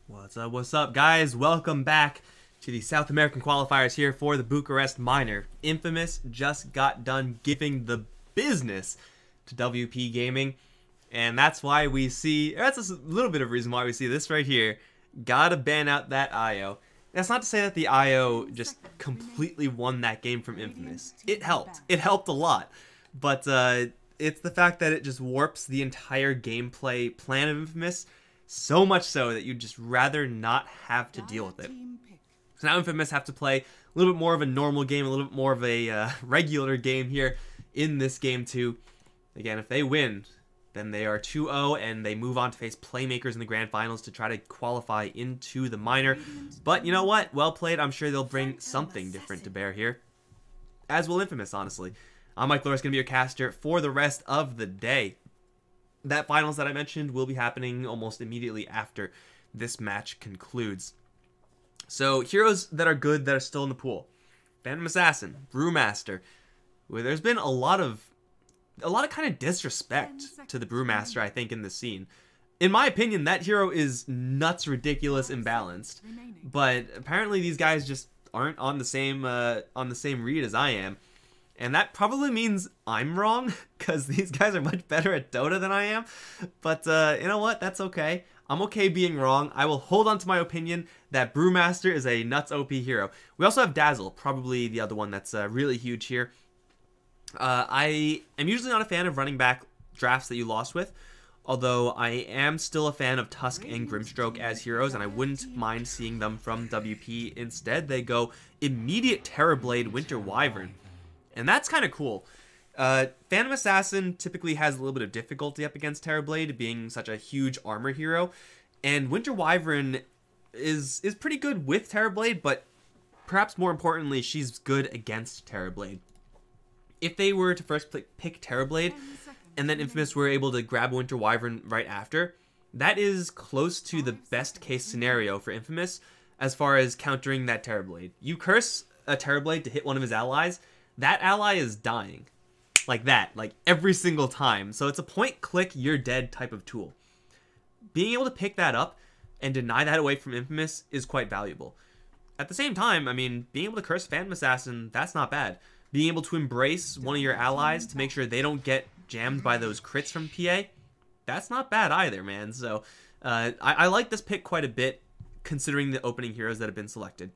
What's up, guys? Welcome back to the South American qualifiers here for the Bucharest Minor. Infamous just got done giving the business to WP Gaming, and that's why we see, that's a little bit of reason why we see this right here. Gotta ban out that IO. That's not to say that the IO just completely won that game from Infamous. It helped a lot, but it's the fact that it just warps the entire gameplay plan of Infamous, so much so that you'd just rather not have to deal with it. So now Infamous have to play a little bit more of a normal game, a little bit more of a regular game here in this game too. Again, if they win, then they are 2-0 and they move on to face Playmakers in the Grand Finals to try to qualify into the minor. But you know what? Well played. I'm sure they'll bring something different to bear here. As will Infamous, honestly. I'm Mikelorus, going to be your caster for the rest of the day. That finals that I mentioned will be happening almost immediately after this match concludes. So heroes that are good that are still in the pool: Phantom Assassin, Brewmaster. Where there's been a lot of kind of disrespect to the Brewmaster, I think, in this scene. In my opinion, that hero is nuts, ridiculous, imbalanced. But apparently these guys just aren't on the same read as I am. And that probably means I'm wrong, because these guys are much better at Dota than I am. But you know what? That's okay. I'm okay being wrong. I will hold on to my opinion that Brewmaster is a nuts OP hero. We also have Dazzle, probably the other one that's really huge here. I am usually not a fan of running back drafts that you lost with, although I am still a fan of Tusk and Grimstroke as heroes, and I wouldn't mind seeing them from WP. Instead, they go immediate Terrorblade, Winter Wyvern. And that's kind of cool. Phantom Assassin typically has a little bit of difficulty up against Terrorblade, being such a huge armor hero. And Winter Wyvern is pretty good with Terrorblade, but perhaps more importantly, she's good against Terrorblade. If they were to first pick Terrorblade, and then Infamous were able to grab Winter Wyvern right after, that is close to the best case scenario for Infamous as far as countering that Terrorblade. You curse a Terrorblade to hit one of his allies, that ally is dying. Like that, like every single time. So it's a point click, you're dead type of tool. Being able to pick that up and deny that away from Infamous is quite valuable. At the same time, I mean, being able to curse Phantom Assassin, that's not bad. Being able to embrace one of your allies to make sure they don't get jammed by those crits from PA, that's not bad either, man. So I like this pick quite a bit, considering the opening heroes that have been selected.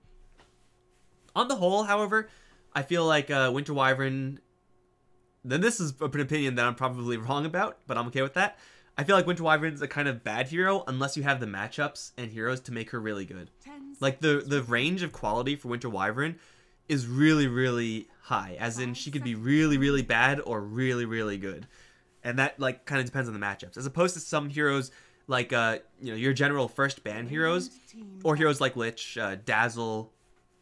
On the whole, however, I feel like Winter Wyvern, then this is an opinion that I'm probably wrong about, but I'm okay with that. I feel like Winter Wyvern is a kind of bad hero unless you have the matchups and heroes to make her really good. Like the range of quality for Winter Wyvern is really, really high, as in she could be really, really bad or really, really good. And that like kind of depends on the matchups, as opposed to some heroes like you know, your general first ban heroes, or heroes like Lich, Dazzle,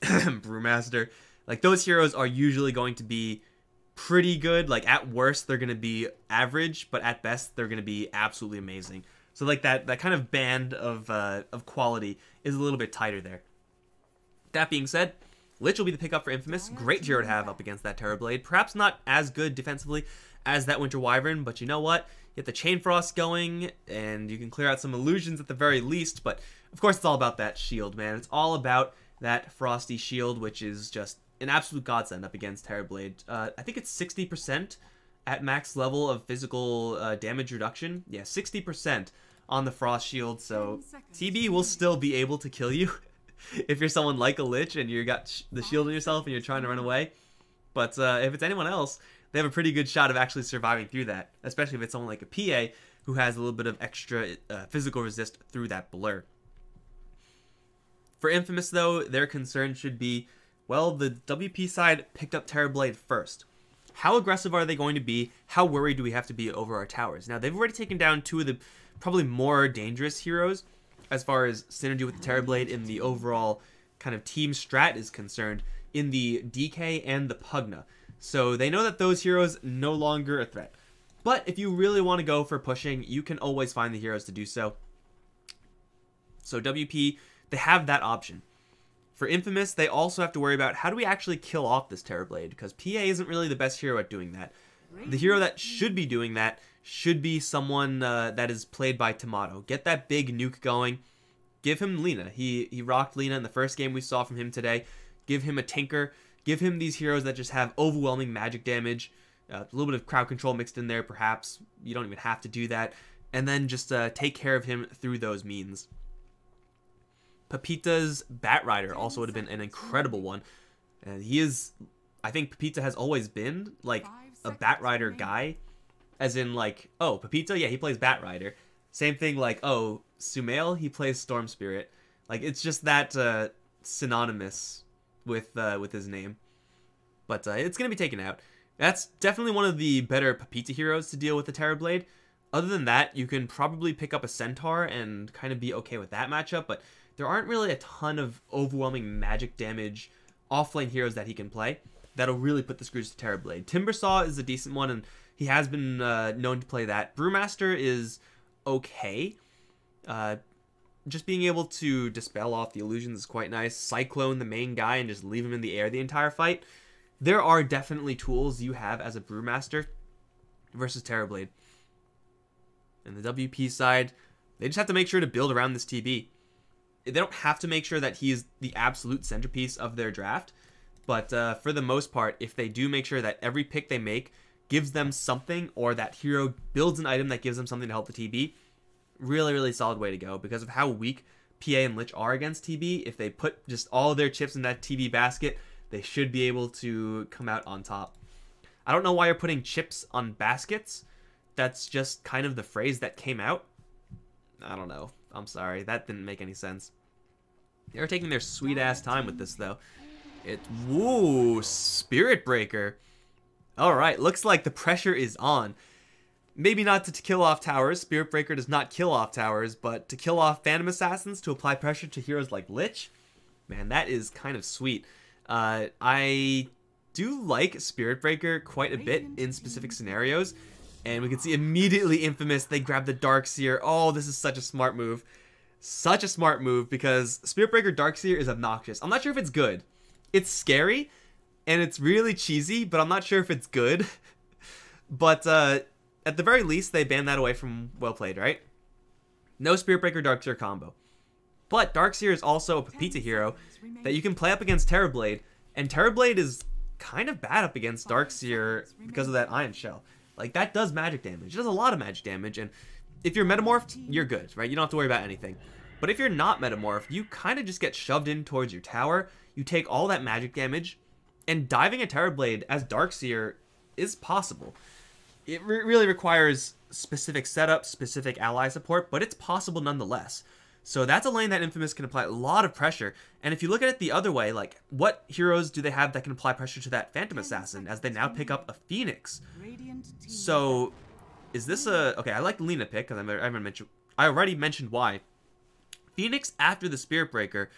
Brewmaster. Like those heroes are usually going to be pretty good. Like at worst they're going to be average, but at best they're going to be absolutely amazing. So like that kind of band of quality is a little bit tighter there. That being said, Lich will be the pickup for Infamous. Great hero to have up against that Terrorblade. Perhaps not as good defensively as that Winter Wyvern, but you know what? You get the Chain Frost going, and you can clear out some illusions at the very least. But of course, it's all about that shield, man. It's all about that Frosty shield, which is just an absolute godsend up against Terrorblade. I think it's 60% at max level of physical damage reduction. Yeah, 60% on the Frost shield, so TB will still be able to kill you if you're someone like a Lich and you got the shield on yourself and you're trying to run away. But if it's anyone else, they have a pretty good shot of actually surviving through that, especially if it's someone like a PA who has a little bit of extra physical resist through that blur. For Infamous, though, their concern should be, well, the WP side picked up Terrorblade first. How aggressive are they going to be? How worried do we have to be over our towers? Now, they've already taken down two of the probably more dangerous heroes as far as synergy with the Terrorblade in the overall kind of team strat is concerned, in the DK and the Pugna. So they know that those heroes no longer a threat. But if you really want to go for pushing, you can always find the heroes to do so. So WP, they have that option. For Infamous, they also have to worry about how do we actually kill off this Terrorblade, because PA isn't really the best hero at doing that. The hero that should be doing that should be someone that is played by Tomato. Get that big nuke going, give him Lina. He rocked Lina in the first game we saw from him today. Give him a Tinker. Give him these heroes that just have overwhelming magic damage. A little bit of crowd control mixed in there, perhaps. You don't even have to do that. And then just take care of him through those means. Pepita's Batrider also would have been an incredible one. And he is... I think Pepita has always been, like, a Batrider guy. As in, like, oh, Pepita? Yeah, he plays Batrider. Same thing like, oh, Sumail, he plays Storm Spirit. Like, it's just that synonymous with his name. But it's going to be taken out. That's definitely one of the better Pepita heroes to deal with the Terrorblade. Other than that, you can probably pick up a Centaur and kind of be okay with that matchup, but there aren't really a ton of overwhelming magic damage offlane heroes that he can play that'll really put the screws to Terrorblade. Timbersaw is a decent one, and he has been known to play that. Brewmaster is okay. Just being able to dispel off the illusions is quite nice. Cyclone the main guy and just leave him in the air the entire fight. There are definitely tools you have as a Brewmaster versus Terrorblade. And the WP side, they just have to make sure to build around this TB. They don't have to make sure that he's the absolute centerpiece of their draft, but for the most part, if they do make sure that every pick they make gives them something, or that hero builds an item that gives them something to help the TB, really, really solid way to go. Because of how weak PA and Lich are against TB, if they put just all of their chips in that TB basket, they should be able to come out on top. I don't know why you're putting chips on baskets. That's just kind of the phrase that came out. I don't know. I'm sorry. That didn't make any sense. They're taking their sweet-ass time with this, though. Woo! Spirit Breaker. Alright, looks like the pressure is on. Maybe not to kill off towers. Spirit Breaker does not kill off towers, but to kill off Phantom Assassins to apply pressure to heroes like Lich? Man, that is kind of sweet. I do like Spirit Breaker quite a bit in specific scenarios. And we can see immediately Infamous, they grab the Darkseer. Oh, this is such a smart move. Such a smart move, because Spirit Breaker Darkseer is obnoxious. I'm not sure if it's good. It's scary, and it's really cheesy, but I'm not sure if it's good. But at the very least, they banned that away from Well Played, right? No Spirit Breaker Darkseer combo. But Darkseer is also a Pepita hero that you can play up against Terrorblade, and Terrorblade is kind of bad up against Darkseer because of that Ion Shell. Like, that does magic damage. It does a lot of magic damage, and if you're metamorphed, you're good, right? You don't have to worry about anything. But if you're not metamorphed, you kind of just get shoved in towards your tower. You take all that magic damage, and diving a Terrorblade as Darkseer is possible. It really requires specific setup, specific ally support, but it's possible nonetheless. So that's a lane that Infamous can apply a lot of pressure. And if you look at it the other way, like, what heroes do they have that can apply pressure to that Phantom Assassin, as they now pick up a Phoenix? So, is this a... Okay, I like the Lina pick, because I already mentioned why. Phoenix after the Spirit Breaker.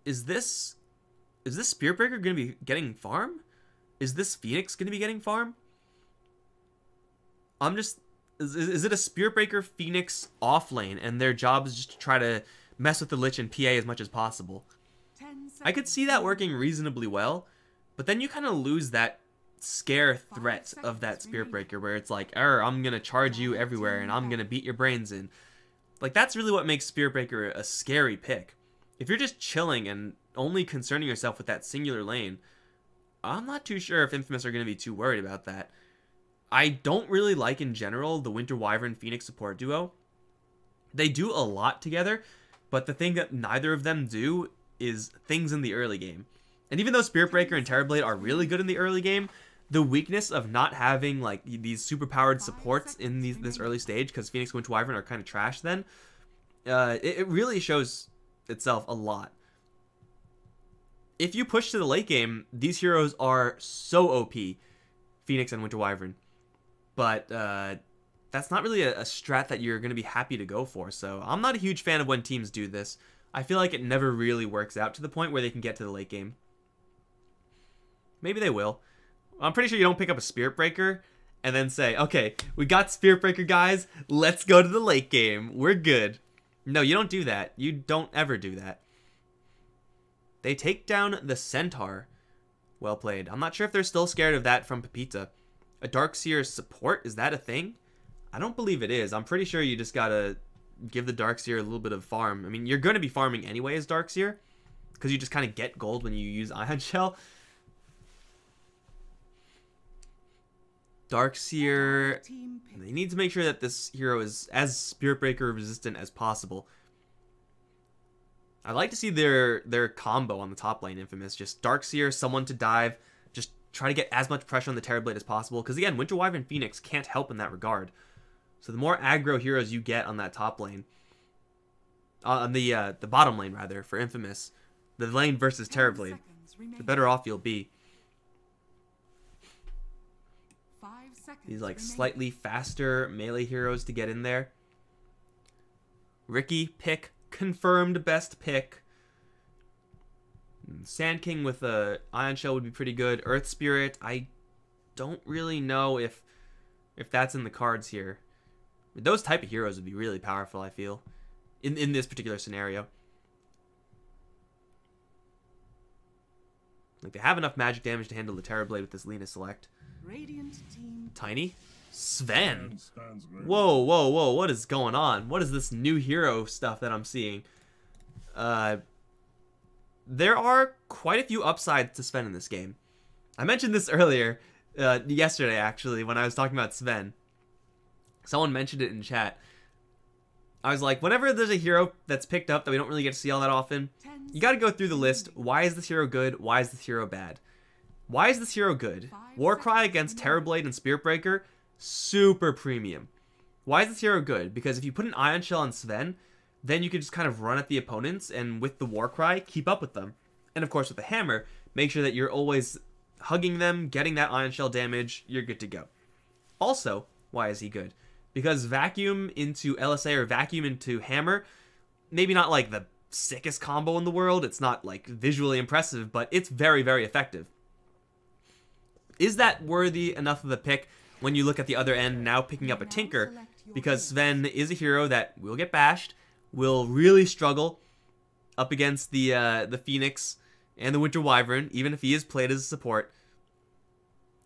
Is this Spirit Breaker going to be getting farm? Is this Phoenix going to be getting farm? I'm just... Is it a Spirit Breaker Phoenix off lane, and their job is just to try to mess with the Lich and PA as much as possible? I could see that working reasonably well, but then you kind of lose that scare threat of that Spirit Breaker, where it's like, I'm going to charge you everywhere, and I'm going to beat your brains in. Like, that's really what makes Spirit Breaker a scary pick. If you're just chilling and only concerning yourself with that singular lane, I'm not too sure if Infamous are going to be too worried about that. I don't really like, in general, the Winter Wyvern Phoenix support duo. They do a lot together, but the thing that neither of them do is things in the early game. And even though Spirit Breaker and Terrorblade are really good in the early game, the weakness of not having like these super-powered supports in this early stage, because Phoenix and Winter Wyvern are kind of trash then, it really shows itself a lot. If you push to the late game, these heroes are so OP, Phoenix and Winter Wyvern. But that's not really a strat that you're going to be happy to go for. So I'm not a huge fan of when teams do this. I feel like it never really works out to the point where they can get to the late game. Maybe they will. I'm pretty sure you don't pick up a Spirit Breaker and then say, okay, we got Spirit Breaker, guys. Let's go to the late game. We're good. No, you don't do that. You don't ever do that. They take down the Centaur. Well played. I'm not sure if they're still scared of that from Pepita. A Darkseer support? Is that a thing? I don't believe it is. I'm pretty sure you just gotta give the Darkseer a little bit of farm. I mean, you're going to be farming anyway as Darkseer, because you just kind of get gold when you use Ion Shell. Darkseer, they need to make sure that this hero is as Spirit Breaker resistant as possible. I'd like to see their combo on the top lane, Infamous. Just Darkseer, someone to dive, just try to get as much pressure on the Terrorblade as possible. Because again, Winter Wyvern and Phoenix can't help in that regard. So the more aggro heroes you get on that top lane, on the bottom lane rather, for Infamous, the lane versus Terrorblade, the better off you'll be. These like slightly faster melee heroes to get in there. Ricky pick. Confirmed best pick. Sand King with a Ion Shell would be pretty good. Earth Spirit, I don't really know if that's in the cards here. Those type of heroes would be really powerful, I feel, in this particular scenario. Like, they have enough magic damage to handle the Terrorblade with this Lina select. Tiny? Sven? Whoa, whoa, whoa, what is going on? What is this new hero stuff that I'm seeing? There are quite a few upsides to Sven in this game. I mentioned this earlier, yesterday actually, when I was talking about Sven. Someone mentioned it in chat. I was like, whenever there's a hero that's picked up that we don't really get to see all that often, you gotta go through the list. Why is this hero good? Why is this hero bad? Why is this hero good? Warcry against Terrorblade and Spirit Breaker, super premium. Why is this hero good? Because if you put an Ion Shell on Sven, then you can just kind of run at the opponents and with the Warcry, keep up with them. And of course with the Hammer, make sure that you're always hugging them, getting that Ion Shell damage, you're good to go. Also, why is he good? Because Vacuum into LSA or Vacuum into Hammer, maybe not like the sickest combo in the world, it's not like visually impressive, but it's very, very effective. Is that worthy enough of a pick when you look at the other end now picking up a Tinker? Because Sven is a hero that will get bashed, will really struggle up against the Phoenix and the Winter Wyvern, even if he is played as a support.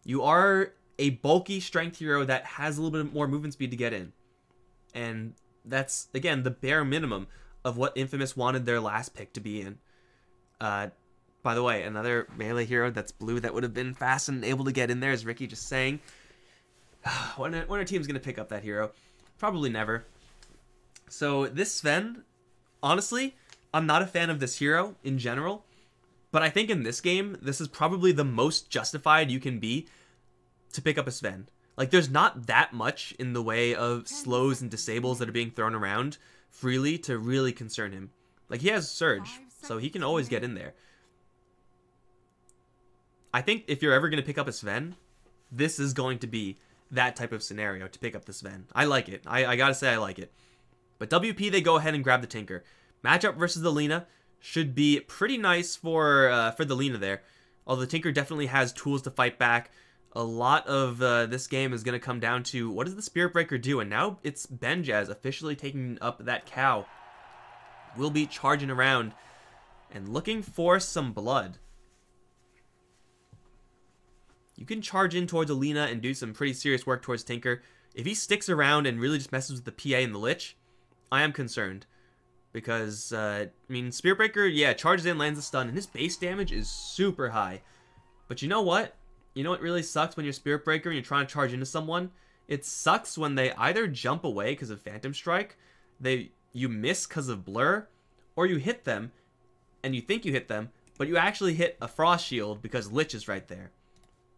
You are a bulky strength hero that has a little bit more movement speed to get in. And that's, again, the bare minimum of what Infamous wanted their last pick to be in. By the way, another melee hero that's blue that would have been fast and able to get in there, as Ricky just saying. When our team's going to pick up that hero? Probably never. So this Sven, honestly, I'm not a fan of this hero in general. But I think in this game, this is probably the most justified you can be to pick up a Sven. Like, there's not that much in the way of slows and disables that are being thrown around freely to really concern him. Like, he has Surge, so he can always get in there. I think if you're ever going to pick up a Sven, this is going to be that type of scenario to pick up the Sven. I like it. I gotta say I like it. But WP, they go ahead and grab the Tinker. Matchup versus the Lina should be pretty nice for the Lina there. Although the Tinker definitely has tools to fight back. A lot of this game is going to come down to what does the Spirit Breaker do? And now it's Benjaz officially taking up that cow. Will be charging around and looking for some blood. You can charge in towards Alina and do some pretty serious work towards Tinker. If he sticks around and really just messes with the PA and the Lich, I am concerned. Because, I mean, Spirit Breaker, yeah, charges in, lands a stun, and his base damage is super high. But you know what? You know what really sucks when you're Spirit Breaker and you're trying to charge into someone? It sucks when they either jump away because of Phantom Strike, you miss because of Blur, or you hit them, and you think you hit them, but you actually hit a Frost Shield because Lich is right there.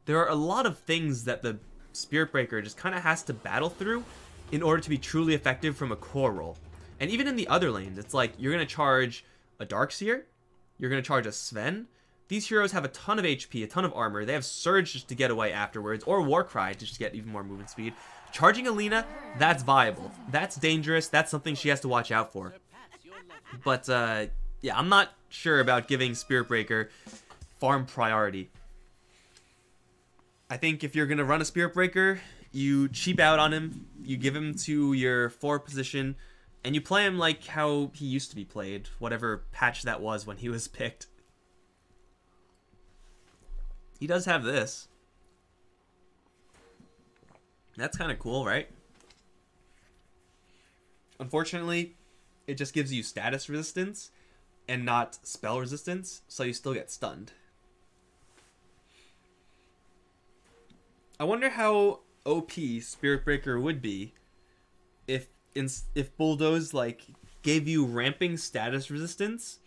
There are a lot of things that the Spirit Breaker just kind of has to battle through in order to be truly effective from a core role. And even in the other lanes, it's like you're going to charge a Darkseer, you're going to charge a Sven. These heroes have a ton of HP, a ton of armor. They have Surge just to get away afterwards, or Warcry to just get even more movement speed. Charging Alina, that's viable. That's dangerous. That's something she has to watch out for. But, yeah, I'm not sure about giving Spirit Breaker farm priority. I think if you're going to run a Spirit Breaker, you cheap out on him, you give him to your 4 position, and you play him like how he used to be played, whatever patch that was when he was picked. He does have this. That's kind of cool, right? Unfortunately, it just gives you status resistance and not spell resistance, so you still get stunned. I wonder how OP Spirit Breaker would be if Bulldoze like gave you ramping status resistance,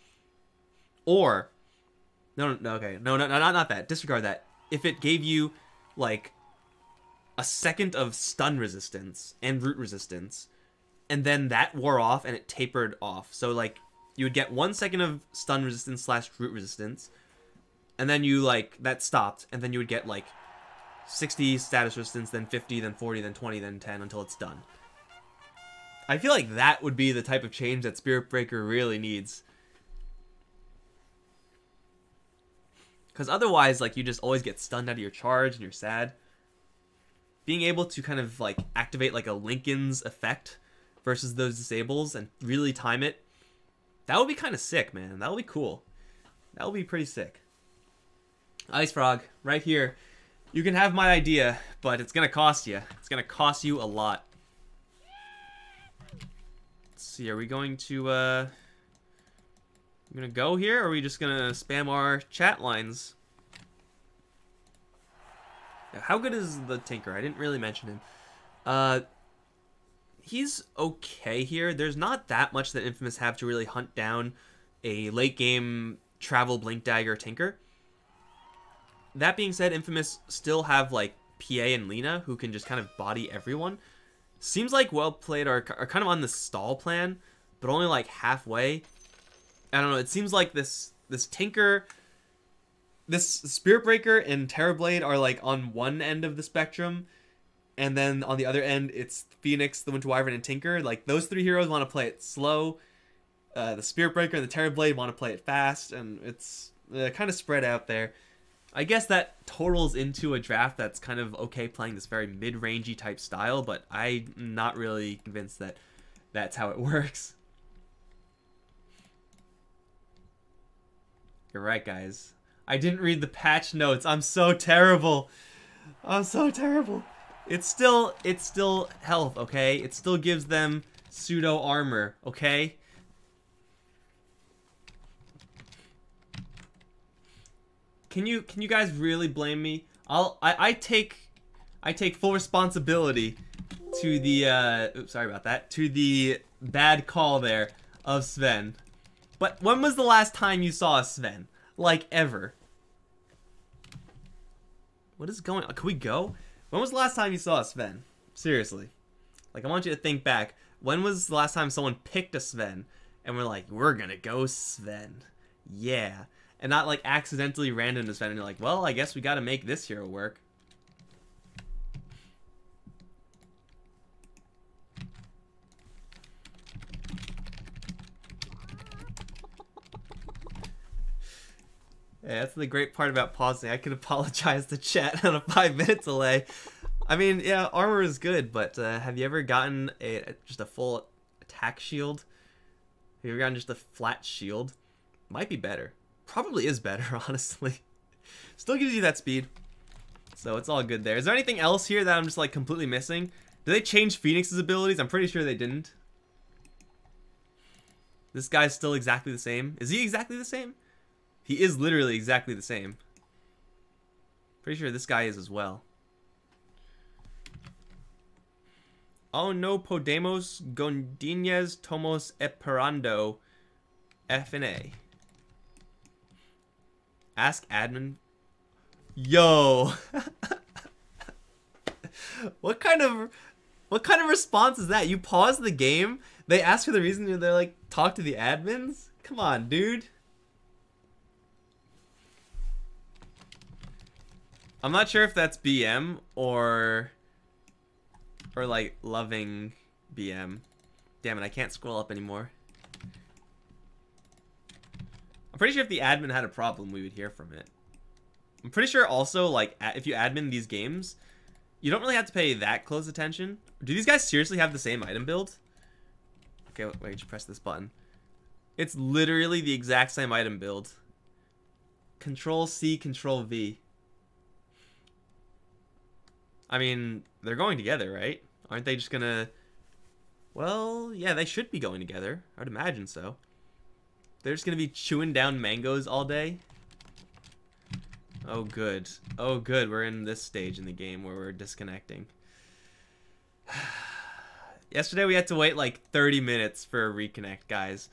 or not that. Disregard that. If it gave you like a second of stun resistance and root resistance, and then that wore off and it tapered off. So like you would get 1 second of stun resistance / root resistance, and then you like that stopped, and then you would get like 60 status resistance, then 50, then 40, then 20, then 10 until it's done. I feel like that would be the type of change that Spirit Breaker really needs. Because otherwise, like, you just always get stunned out of your charge and you're sad. Being able to kind of like activate like a Lincoln's effect versus those disables and really time it, that would be kind of sick, man. That would be cool. That would be pretty sick. Ice Frog, right here. You can have my idea, but it's gonna cost you. It's gonna cost you a lot. Let's see, are we going to I'm gonna go here, or are we just gonna spam our chat lines? How good is the Tinker? I didn't really mention him. He's okay here. There's not that much that Infamous have to really hunt down a late game travel Blink Dagger Tinker. That being said, Infamous still have like PA and Lena who can just kind of body everyone. Seems like Well Played are kind of on the stall plan, but only like halfway. I don't know, it seems like this Tinker, this Spirit Breaker and Terrorblade are like on one end of the spectrum, and then on the other end it's Phoenix, the Winter Wyvern, and Tinker. Like those three heroes want to play it slow. The Spirit Breaker and the Terrorblade want to play it fast, and it's kind of spread out there. I guess that totals into a draft that's kind of okay playing this very mid-rangey type style, but I'm not really convinced that that's how it works. You're right, guys. I didn't read the patch notes. I'm so terrible. I'm so terrible. It's still health, okay? It still gives them pseudo armor, okay? Can you guys really blame me? I take full responsibility to the oops, sorry about that. To the bad call there of Sven. But when was the last time you saw Sven? Like ever? What is going on? Can we go? When was the last time you saw Sven? Seriously. Like, I want you to think back. When was the last time someone picked a Sven and we're like, we're gonna go Sven? Yeah. And not like accidentally ran into Sven and you're like, well, I guess we gotta make this hero work. Yeah, that's the great part about pausing. I can apologize to chat on a 5-minute delay. I mean, yeah, armor is good, but have you ever gotten just a full attack shield? Have you ever gotten just a flat shield? Might be better. Probably is better, honestly. Still gives you that speed. So it's all good there. Is there anything else here that I'm just like completely missing? Did they change Phoenix's abilities? I'm pretty sure they didn't. This guy's still exactly the same. Is he exactly the same? He is literally exactly the same. Pretty sure this guy is as well. Oh no, Podemos Gondinez Tomos Esperando F and A. Ask admin. Yo. What kind of response is that? You pause the game, they ask for the reason, and they're like, talk to the admins? Come on, dude. I'm not sure if that's BM or like loving BM. Damn it, I can't scroll up anymore. I'm pretty sure if the admin had a problem, we would hear from it. I'm pretty sure also, like, if you admin these games, you don't really have to pay that close attention. Do these guys seriously have the same item build? Okay, wait, just press this button. It's literally the exact same item build. Control C, Control V. I mean, they're going together, right? Aren't they just gonna Well, yeah, they should be going together. I would imagine so. They're just going to be chewing down mangoes all day. Oh, good. Oh, good. We're in this stage in the game where we're disconnecting. Yesterday we had to wait like 30 minutes for a reconnect, guys.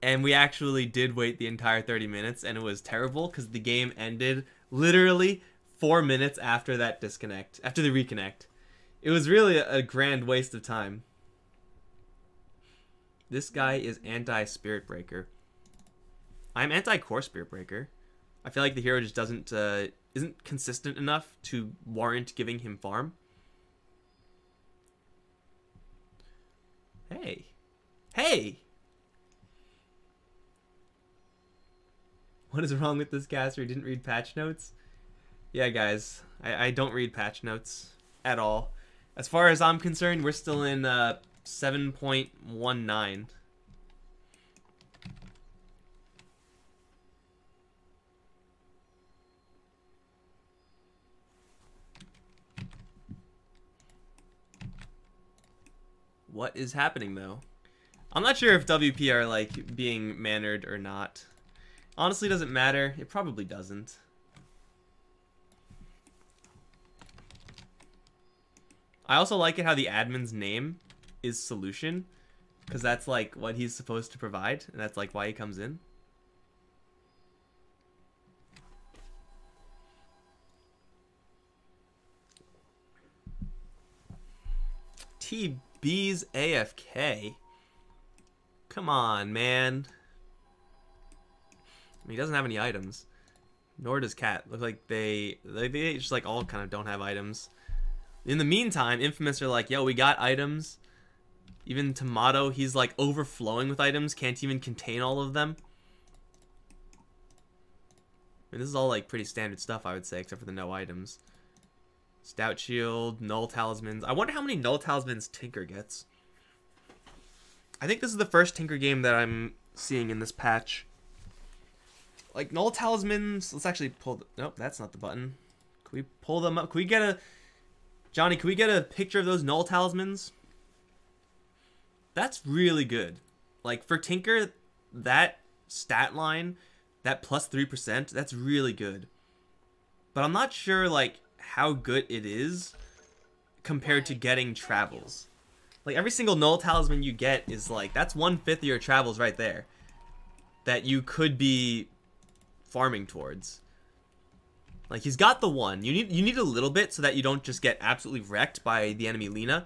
And we actually did wait the entire 30 minutes, and it was terrible because the game ended literally 4 minutes after that disconnect, after the reconnect. It was really a grand waste of time. This guy is anti-Spirit Breaker. I'm anti-Core Spirit Breaker. I feel like the hero just isn't consistent enough to warrant giving him farm. Hey. Hey! What is wrong with this caster? He didn't read patch notes? Yeah, guys. I don't read patch notes at all. As far as I'm concerned, we're still in 7.19. What is happening, though? I'm not sure if WP are, like, being mannered or not. Honestly, doesn't matter. It probably doesn't. I also like it how the admin's name is Solution, because that's, like, what he's supposed to provide, and that's, like, why he comes in. TB's AFK. Come on, man. I mean, he doesn't have any items. Nor does Cat. Look like they just like all kind of don't have items. In the meantime, Infamous are like, yo, we got items. Even Tomato, he's like overflowing with items. Can't even contain all of them. I mean, this is all like pretty standard stuff, I would say, except for the no items. Stout Shield, Null Talismans. I wonder how many Null Talismans Tinker gets. I think this is the first Tinker game that I'm seeing in this patch. Like, Null Talismans... Let's actually pull... Nope, that's not the button. Can we pull them up? Can we get a... Johnny, can we get a picture of those Null Talismans? That's really good. Like, for Tinker, that stat line, that plus 3%, that's really good. But I'm not sure, like, how good it is compared to getting travels. Like, every single Null Talisman you get is, like, that's 1/5 of your travels right there. That you could be farming towards. Like, he's got the one. You need a little bit so that you don't just get absolutely wrecked by the enemy Lina,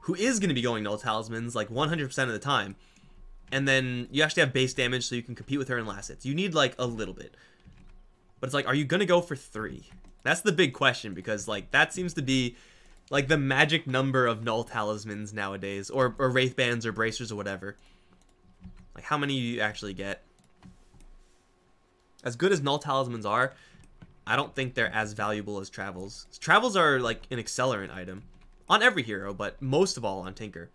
who is going to be going Null Talismans, like, 100% of the time. And then you actually have base damage so you can compete with her in last hits. You need, like, a little bit. But it's like, are you going to go for 3? That's the big question, because, like, that seems to be, like, the magic number of Null Talismans nowadays. Or Wraith Bands or Bracers or whatever. Like, how many do you actually get? As good as Null Talismans are, I don't think they're as valuable as Travels. Travels are, like, an accelerant item. On every hero, but most of all on Tinker.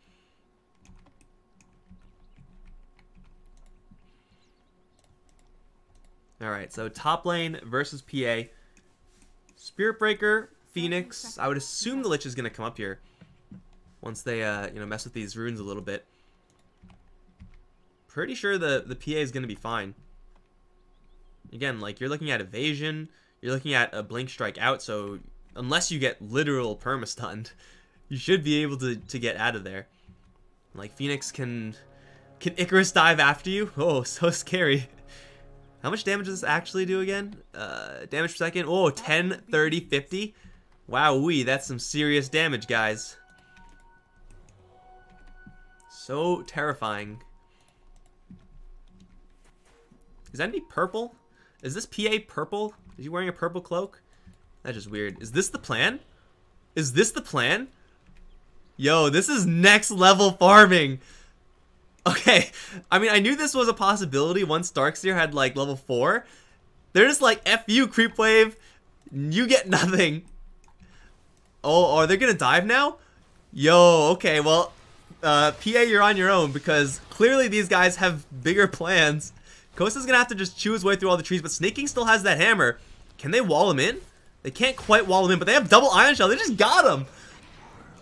Alright, so top lane versus PA. Spirit Breaker, Phoenix. I would assume the Lich is going to come up here. Once they, you know, mess with these runes a little bit. Pretty sure the PA is going to be fine. Again, like, you're looking at evasion. You're looking at a blink strike out, so unless you get literal perma-stunned, you should be able to get out of there. Like, Phoenix can Icarus dive after you? Oh, so scary. How much damage does this actually do again? Damage per second? Oh, 10, 30, 50. Wowee, that's some serious damage, guys. So terrifying. Is that any purple? Is this PA purple? Is he wearing a purple cloak? That's just weird. Is this the plan? Is this the plan? Yo, this is next level farming. Okay, I mean, I knew this was a possibility once Darkseer had, like, level 4. They're just like, F you, Creep Wave. You get nothing. Oh, are they gonna dive now? Yo, okay, well, PA, you're on your own, because clearly these guys have bigger plans. Kosa's gonna have to just chew his way through all the trees, but Snake King still has that hammer. Can they wall him in? They can't quite wall him in, but they have double Iron Shell. They just got him.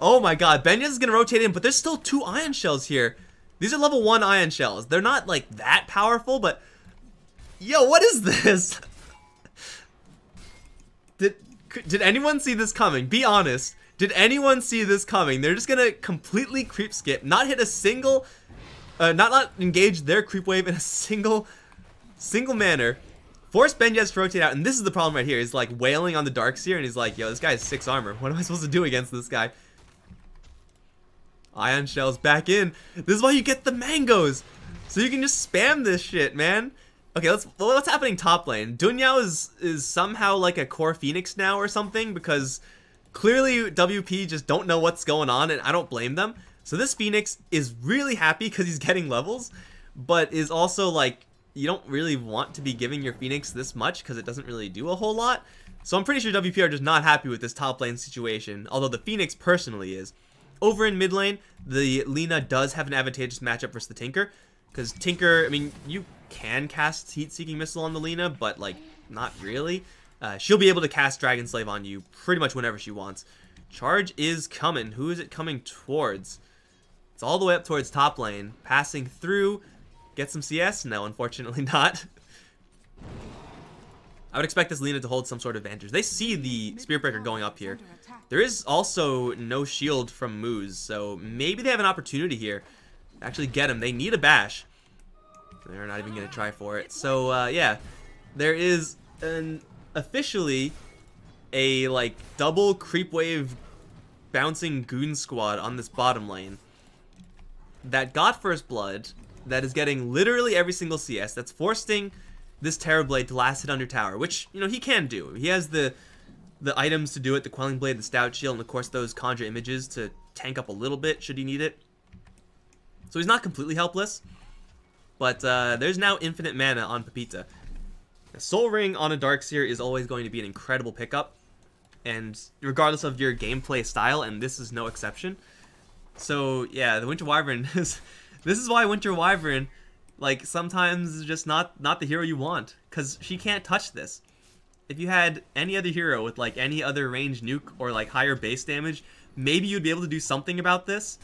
Oh my god, Benjaz is gonna rotate in, but there's still 2 ion shells here. These are level 1 ion shells. They're not like that powerful, but yo, what is this? Did anyone see this coming? Be honest. Did anyone see this coming? They're just gonna completely creep skip, not hit a single, not engage their creep wave in a single manner. Force Benjaz to rotate out, and this is the problem right here. He's like wailing on the Darkseer, and he's like, yo, this guy has 6 armor. What am I supposed to do against this guy? Ion shells back in. This is why you get the mangoes, so you can just spam this shit, man. Okay, what's happening top lane? Dunyao is somehow like a core Phoenix now or something, because clearly WP just don't know what's going on, and I don't blame them. So this Phoenix is really happy because he's getting levels, but is also like, you don't really want to be giving your Phoenix this much because it doesn't really do a whole lot. So I'm pretty sure WP are just not happy with this top lane situation, although the Phoenix personally is. Over in mid lane, the Lina does have an advantageous matchup versus the Tinker, because Tinker, I mean, you can cast Heat-Seeking Missile on the Lina, but like, not really. She'll be able to cast Dragon Slave on you pretty much whenever she wants. Charge is coming. Who is it coming towards? It's all the way up towards top lane. Passing through. Get some CS? No, unfortunately not. I would expect this Lina to hold some sort of advantage. They see the Spirit Breaker going up here. There is also no shield from Moose, so maybe they have an opportunity here to actually get him. They need a bash. They're not even going to try for it. So, yeah. There is officially a, like, double creep wave bouncing goon squad on this bottom lane that got first blood, that is getting literally every single CS, that's forcing this Terrorblade to last hit under tower, which, you know, he can do. He has the items to do it, the Quelling Blade, the Stout Shield, and of course those Conjure Images to tank up a little bit should he need it. So he's not completely helpless, but there's now infinite mana on Pepita. A Soul Ring on a Darkseer is always going to be an incredible pickup, and regardless of your gameplay style, and this is no exception. So yeah, the Winter Wyvern is... This is why Winter Wyvern, like, sometimes is just not the hero you want, because she can't touch this. If you had any other hero with, like, any other ranged nuke or, like, higher base damage, maybe you'd be able to do something about this.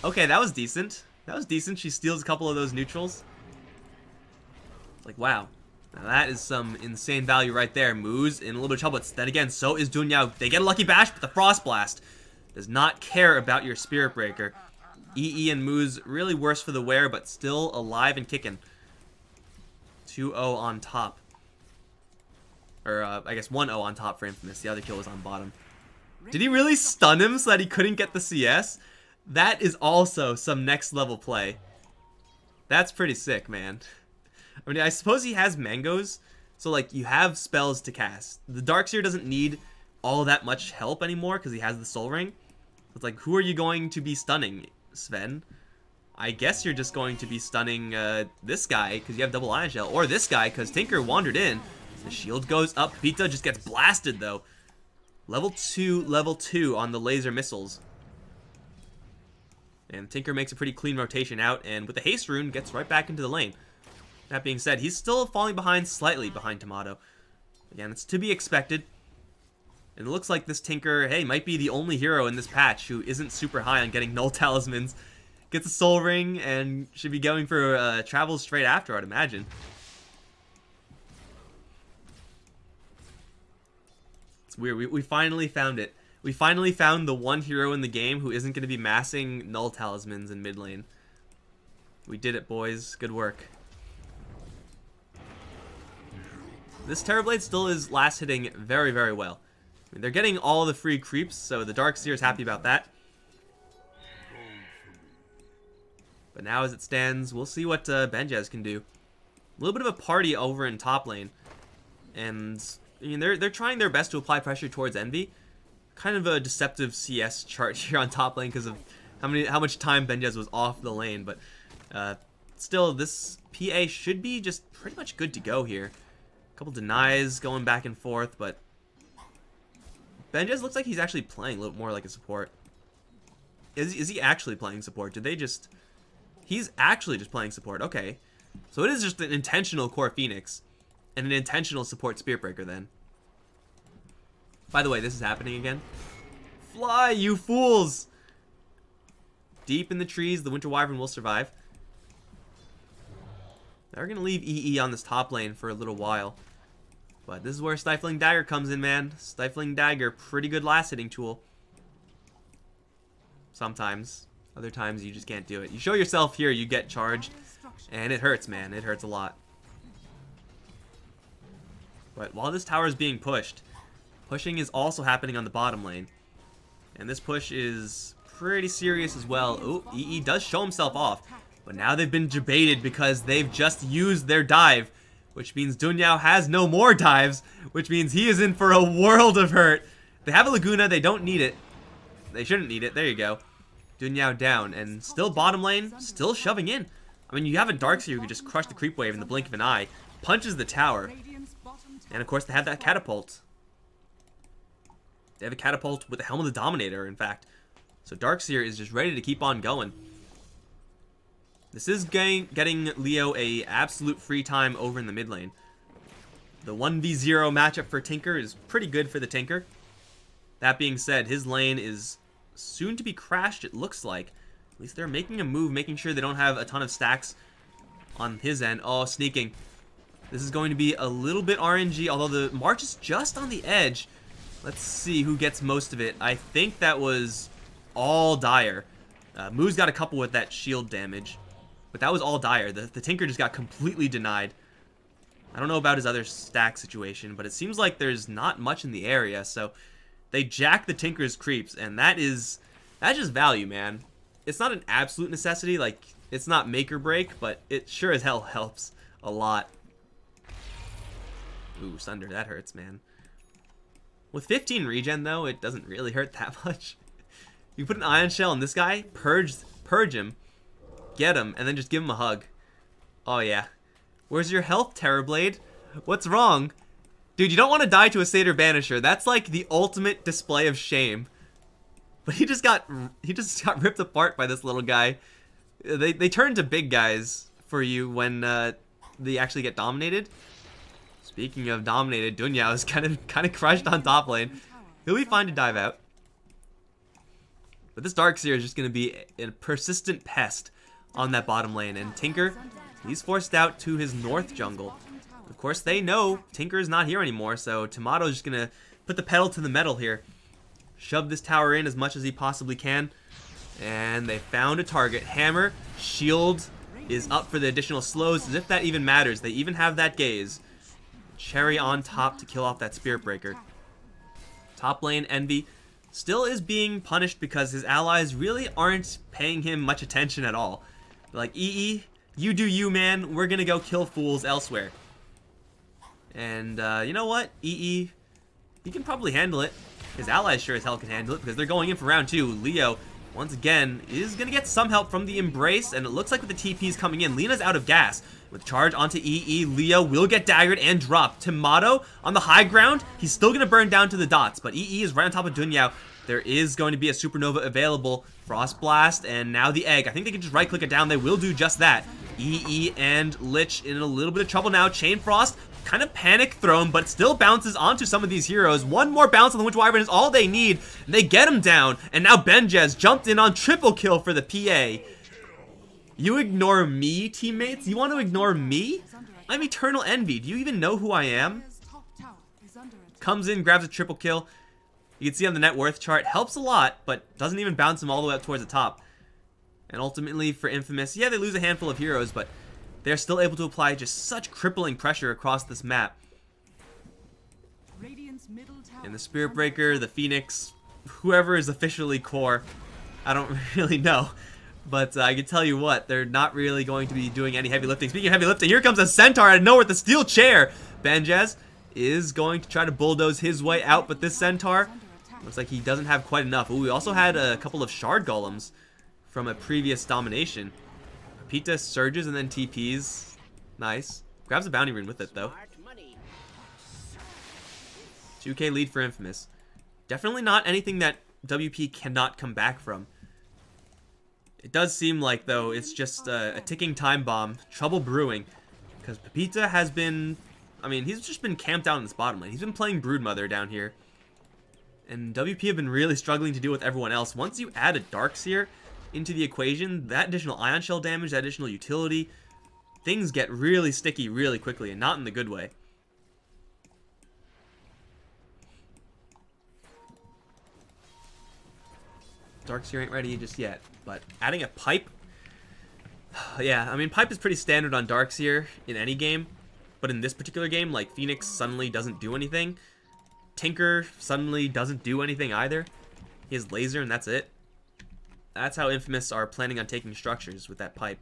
Okay, that was decent. That was decent. She steals a couple of those neutrals. Like, wow. Now that is some insane value right there. Moose in a little bit of trouble. But then again, so is Dunyao. They get a lucky bash, but the Frost Blast does not care about your Spirit Breaker. EE and Moose really worse for the wear, but still alive and kicking. 2-0 on top. Or, I guess 1-0 on top for Infamous. The other kill was on bottom. Did he really stun him so that he couldn't get the CS? That is also some next level play. That's pretty sick, man. I mean, I suppose he has mangoes, so, like, you have spells to cast. The Darkseer doesn't need all that much help anymore because he has the Soul Ring. It's like, who are you going to be stunning, Sven? I guess you're just going to be stunning this guy because you have double Ion Shell, or this guy because Tinker wandered in. The shield goes up. Pita just gets blasted, though. Level 2 on the laser missiles. And Tinker makes a pretty clean rotation out, and with the haste rune, gets right back into the lane. That being said, he's still falling behind slightly behind Tomato. Again, it's to be expected. And it looks like this Tinker, hey, might be the only hero in this patch who isn't super high on getting null talismans. Gets a Soul Ring and should be going for travel straight after, I'd imagine. It's weird. We finally found it. We finally found the one hero in the game who isn't going to be massing null talismans in mid lane. We did it, boys. Good work. This Terrorblade still is last hitting very, very well. I mean, they're getting all the free creeps, so the Darkseer is happy about that. But now as it stands, we'll see what Benjaz can do. A little bit of a party over in top lane. And I mean, they're trying their best to apply pressure towards Envy. Kind of a deceptive CS chart here on top lane because of how much time Benjaz was off the lane. But still, this PA should be just pretty much good to go here. A couple denies going back and forth, but Benjaz looks like he's actually playing a little more like a support. Is he actually playing support? Did they just... He's actually just playing support. Okay. So it is just an intentional core Phoenix and an intentional support Spirit Breaker then. By the way, this is happening again. Fly, you fools! Deep in the trees, the Winter Wyvern will survive. They're going to leave EE on this top lane for a little while. But this is where Stifling Dagger comes in, man. Stifling Dagger, pretty good last hitting tool. Sometimes. Other times you just can't do it. You show yourself here, you get charged. And it hurts, man. It hurts a lot. But while this tower is being pushed, pushing is also happening on the bottom lane. And this push is pretty serious as well. Oh, EE does show himself off. But now they've been debated because they've just used their dive. Which means Dunyao has no more dives. Which means he is in for a world of hurt. They have a Laguna. They don't need it. They shouldn't need it. There you go. Dunyao down. And still bottom lane. Still shoving in. I mean, you have a Darkseer who can just crush the creep wave in the blink of an eye. Punches the tower. And of course they have that catapult. They have a catapult with the Helm of the Dominator, in fact. So Darkseer is just ready to keep on going. This is getting Leo a absolute free time over in the mid lane. The 1v0 matchup for Tinker is pretty good for the Tinker. That being said, his lane is soon to be crashed, it looks like. At least they're making a move, making sure they don't have a ton of stacks on his end. Oh, sneaking. This is going to be a little bit RNG, although the March is just on the edge. Let's see who gets most of it. I think that was all Dire. Moo's got a couple with that shield damage. But that was all Dire. The Tinker just got completely denied. I don't know about his other stack situation, but it seems like there's not much in the area. So they jack the Tinker's creeps, and that's just value, man. It's not an absolute necessity. Like, it's not make or break, but it sure as hell helps a lot. Ooh, Sunder, that hurts, man. With 15 regen, though, it doesn't really hurt that much. You put an Ion Shell on this guy, purge him, get him, and then just give him a hug. Oh, yeah. Where's your health, Terrorblade? What's wrong? Dude, you don't want to die to a Satyr Banisher. That's like the ultimate display of shame. But he just got ripped apart by this little guy. They turn to big guys for you when they actually get dominated. Speaking of dominated, Dunyao is kind of crushed on top lane. He'll be fine to dive out. But this Darkseer is just going to be a persistent pest on that bottom lane. And Tinker, he's forced out to his north jungle. Of course, they know Tinker is not here anymore, so Tomato's just going to put the pedal to the metal here. Shove this tower in as much as he possibly can. And they found a target. Hammer, shield is up for the additional slows, as if that even matters. They even have that gaze. Cherry on top to kill off that Spirit Breaker. Top lane, Envy still is being punished because his allies really aren't paying him much attention at all. They're like, EE, you do you, man. We're gonna go kill fools elsewhere. And you know what? EE, he can probably handle it. His allies sure as hell can handle it because they're going in for round 2. Leo, once again, is going to get some help from the Embrace, and it looks like with the TPs coming in, Lena's out of gas. With charge onto EE, Leo will get daggered and dropped. Tomato on the high ground, he's still going to burn down to the dots, but EE is right on top of Dunyao. There is going to be a Supernova available. Frost Blast, and now the Egg. I think they can just right-click it down. They will do just that. EE and Lich in a little bit of trouble now. Chain Frost, kind of panic thrown, but still bounces onto some of these heroes. One more bounce on the Winter Wyvern is all they need. They get him down, and now Benjez jumped in on triple kill for the PA. You ignore me, teammates? You want to ignore me? I'm Eternal Envy. Do you even know who I am? Comes in, grabs a triple kill. You can see on the net worth chart, helps a lot, but doesn't even bounce him all the way up towards the top. And ultimately, for Infamous, yeah, they lose a handful of heroes, but they're still able to apply just such crippling pressure across this map. And the Spirit Breaker, the Phoenix, whoever is officially core, I don't really know. But I can tell you what, they're not really going to be doing any heavy lifting. Speaking of heavy lifting, here comes a Centaur out of nowhere with the steel chair. Benjez is going to try to bulldoze his way out, but this Centaur looks like he doesn't have quite enough. Ooh, we also had a couple of Shard Golems from a previous domination. Pepita surges and then TPs. Nice. Grabs a bounty rune with it, though. 2k lead for Infamous. Definitely not anything that WP cannot come back from. It does seem like, though, it's just a ticking time bomb. Trouble brewing. Because Pepita has been... I mean, he's just been camped out in this bottom lane. He's been playing Broodmother down here. And WP have been really struggling to deal with everyone else. Once you add a Darkseer into the equation, that additional Ion Shell damage, that additional utility, things get really sticky really quickly, and not in the good way. Darkseer ain't ready just yet, but adding a Pipe, yeah, I mean, Pipe is pretty standard on Darkseer in any game, but in this particular game, like, Phoenix suddenly doesn't do anything. Tinker suddenly doesn't do anything either. He has Laser, and that's it. That's how Infamous are planning on taking structures with that Pipe.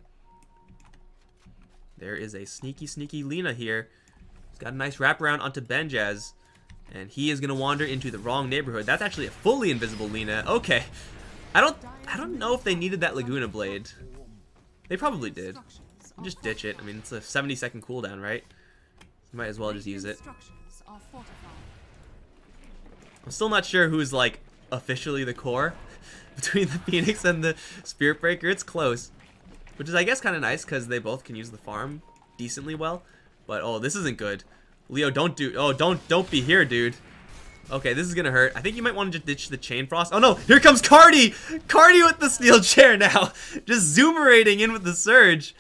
There is a sneaky, sneaky Lina here. He's got a nice wraparound onto Benjaz, and he is going to wander into the wrong neighborhood. That's actually a fully invisible Lina. Okay. I don't know if they needed that Laguna Blade. They probably did. Just ditch it. I mean, it's a 70-second cooldown, right? You might as well just use it. I'm still not sure who's, like, officially the core between the Phoenix and the Spirit Breaker. It's close. Which is, I guess, kind of nice, because they both can use the farm decently well. But, oh, this isn't good. Leo, don't be here, dude. Okay, this is gonna hurt. I think you might want to just ditch the Chain Frost. Oh no, here comes Cardi! Cardi with the steel chair now. Just zoomerating in with the surge.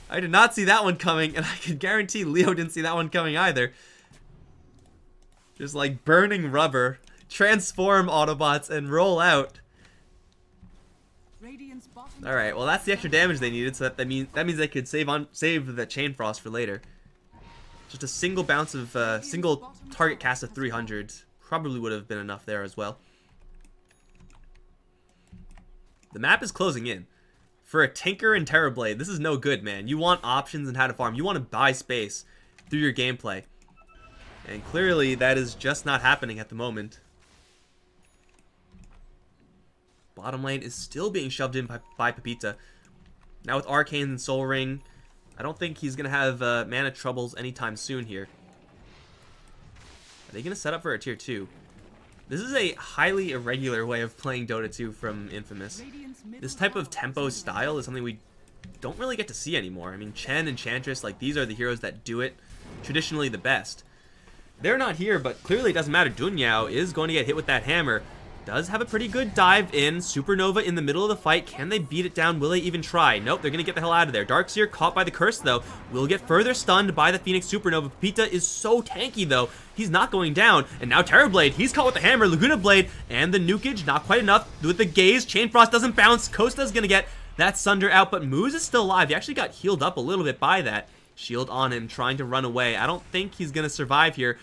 I did not see that one coming, and I can guarantee Leo didn't see that one coming either. Just like burning rubber. Transform Autobots and roll out. Alright, well that's the extra damage they needed, so that means they could save the Chain Frost for later. Just a single bounce of single target cast of 300 probably would have been enough there as well. The map is closing in. For a Tinker and Terrorblade, this is no good, man. You want options in how to farm. You want to buy space through your gameplay. And clearly that is just not happening at the moment. Bottom lane is still being shoved in by Pepita. Now with Arcane and Soul Ring, I don't think he's going to have mana troubles anytime soon here. Are they going to set up for a tier 2? This is a highly irregular way of playing Dota 2 from Infamous. This type of tempo style is something we don't really get to see anymore. I mean, Chen and Enchantress, like, these are the heroes that do it traditionally the best. They're not here, but clearly it doesn't matter. Dunyao is going to get hit with that hammer. Does have a pretty good dive in. Supernova in the middle of the fight. Can they beat it down? Will they even try? Nope, they're going to get the hell out of there. Darkseer caught by the curse, though. Will get further stunned by the Phoenix Supernova. Pepita is so tanky, though. He's not going down. And now Terrorblade. He's caught with the hammer. Laguna Blade and the nukage. Not quite enough. With the gaze, Chain Frost doesn't bounce. Costa's going to get that Sunder out, but Moose is still alive. He actually got healed up a little bit by that. Shield on him, trying to run away. I don't think he's going to survive here.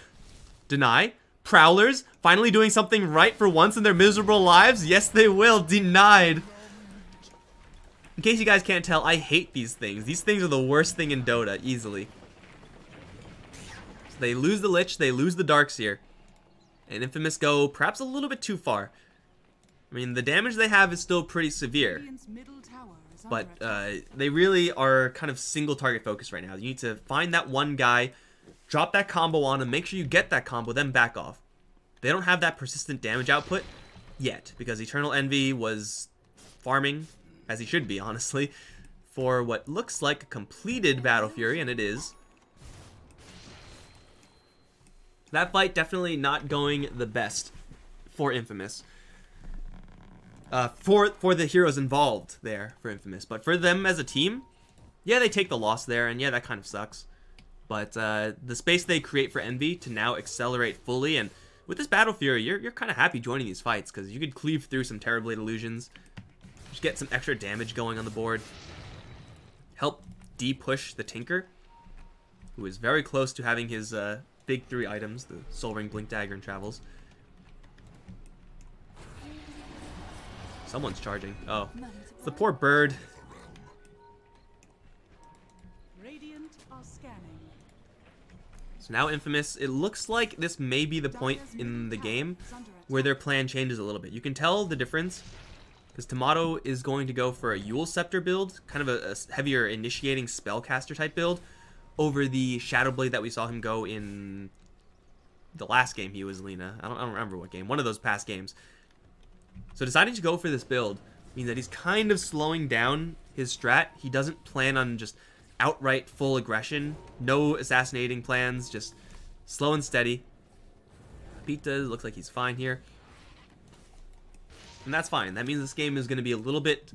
Deny. Prowlers finally doing something right for once in their miserable lives. Yes, they will. Denied. In case you guys can't tell, I hate these things. These things are the worst thing in Dota, easily. So they lose the Lich, they lose the Darkseer. And Infamous go perhaps a little bit too far. I mean, the damage they have is still pretty severe. But they really are kind of single target focused right now. You need to find that one guy, drop that combo on him, make sure you get that combo, then back off. They don't have that persistent damage output yet, because Eternal Envy was farming, as he should be, honestly, for what looks like a completed Battle Fury, and it is. That fight definitely not going the best for Infamous. For the heroes involved there for Infamous. But for them as a team, yeah, they take the loss there, and yeah, that kind of sucks. But the space they create for Envy to now accelerate fully, and with this Battle Fury, you're kind of happy joining these fights, because you could cleave through some Terrorblade illusions, just get some extra damage going on the board, help de-push the Tinker, who is very close to having his big 3 items, the Soul Ring, Blink Dagger, and Travels. Someone's charging. Oh, it's the poor bird. So now Infamous, it looks like this may be the point in the game where their plan changes a little bit. You can tell the difference, because Tomato is going to go for a Yule Scepter build, kind of a heavier initiating spellcaster type build, over the Shadow Blade that we saw him go in the last game he was Lina. I don't remember what game. One of those past games. So deciding to go for this build means that he's kind of slowing down his strat. He doesn't plan on just outright full aggression. No assassinating plans. Just slow and steady. Pepita looks like he's fine here. And that's fine. That means this game is going to be a little bit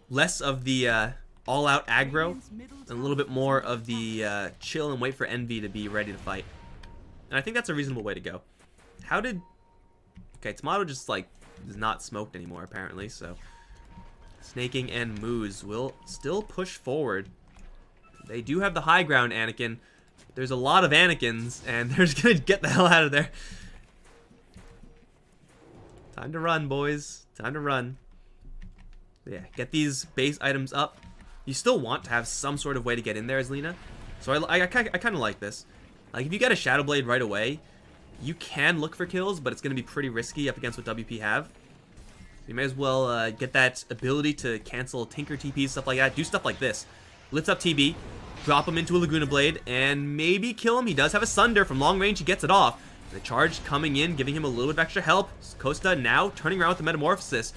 less of the all-out aggro, and a little bit more of the chill and wait for Envy to be ready to fight. And I think that's a reasonable way to go. How did... Okay, Tomato just, like, is not smoked anymore, apparently, so... Snaking and Moose will still push forward. They do have the high ground, Anakin. There's a lot of Anakins, and they're just gonna get the hell out of there. Time to run, boys. Time to run. Yeah, get these base items up. You still want to have some sort of way to get in there as Lina. So I kind of like this. Like, if you get a Shadow Blade right away, you can look for kills, but it's going to be pretty risky up against what WP have. So you may as well get that ability to cancel Tinker TPs, stuff like that. Do stuff like this. Lift up TB, drop him into a Laguna Blade, and maybe kill him. He does have a Sunder. From long range, he gets it off. The charge coming in, giving him a little bit of extra help. Costa now turning around with the Metamorphosis.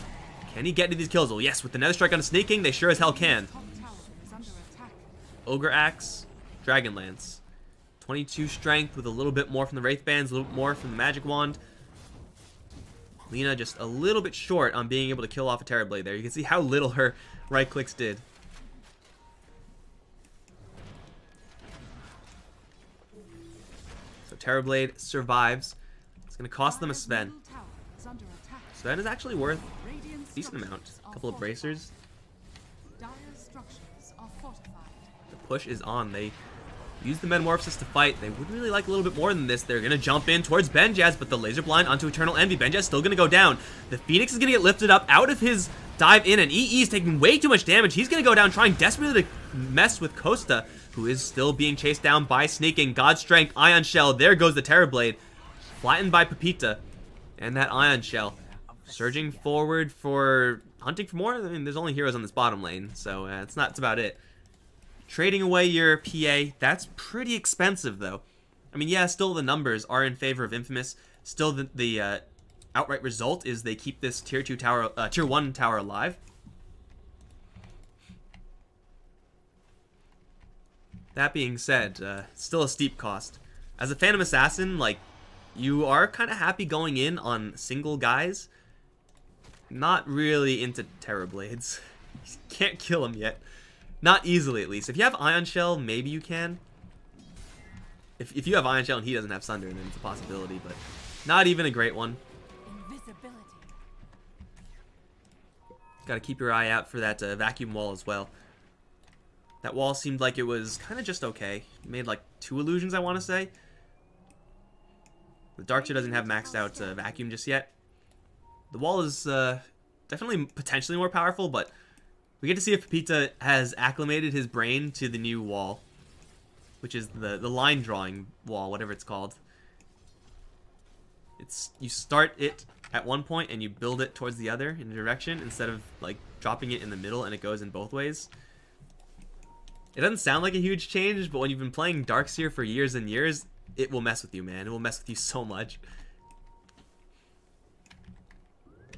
Can he get into these kills? Oh, yes, with the Nether Strike on a Snaking, they sure as hell can. Ogre Axe, Dragon Lance. 22 strength with a little bit more from the Wraith Bands, a little bit more from the Magic Wand. Lina just a little bit short on being able to kill off a Terror Blade there. You can see how little her right clicks did. So Terror Blade survives. It's going to cost them a Sven. Sven is actually worth a decent amount. A couple of bracers. The push is on. They use the Metamorphosis to fight. They would really like a little bit more than this. They're going to jump in towards Benjaz, but the Laser Blind onto Eternal Envy. Benjaz still going to go down. The Phoenix is going to get lifted up out of his dive in, and EE is taking way too much damage. He's going to go down, trying desperately to mess with Costa, who is still being chased down by Snaking. God Strength, Ion Shell. There goes the Terror Blade. Flattened by Pepita. And that Ion Shell. Surging forward for hunting for more. I mean, there's only heroes on this bottom lane, so it's about it. Trading away your PA, that's pretty expensive, though. I mean, yeah, still the numbers are in favor of Infamous. Still, the outright result is they keep this tier 1 tower alive. That being said, still a steep cost. As a Phantom Assassin, like, you are kind of happy going in on single guys. Not really into Terror Blades. You can't kill him yet. Not easily, at least. If you have Ion Shell, maybe you can. If you have Ion Shell and he doesn't have Sunder, then it's a possibility, but not even a great one. Gotta keep your eye out for that vacuum wall as well. That wall seemed like it was kind of just okay. It made like 2 illusions, I want to say. The Darkseer doesn't have maxed out vacuum just yet. The wall is definitely potentially more powerful, but we get to see if Pepita has acclimated his brain to the new wall, which is the line drawing wall, whatever it's called. You start it at one point and you build it towards the other in a direction instead of like dropping it in the middle and it goes in both ways. It doesn't sound like a huge change, but when you've been playing Darkseer for years and years, it will mess with you, man. It will mess with you so much.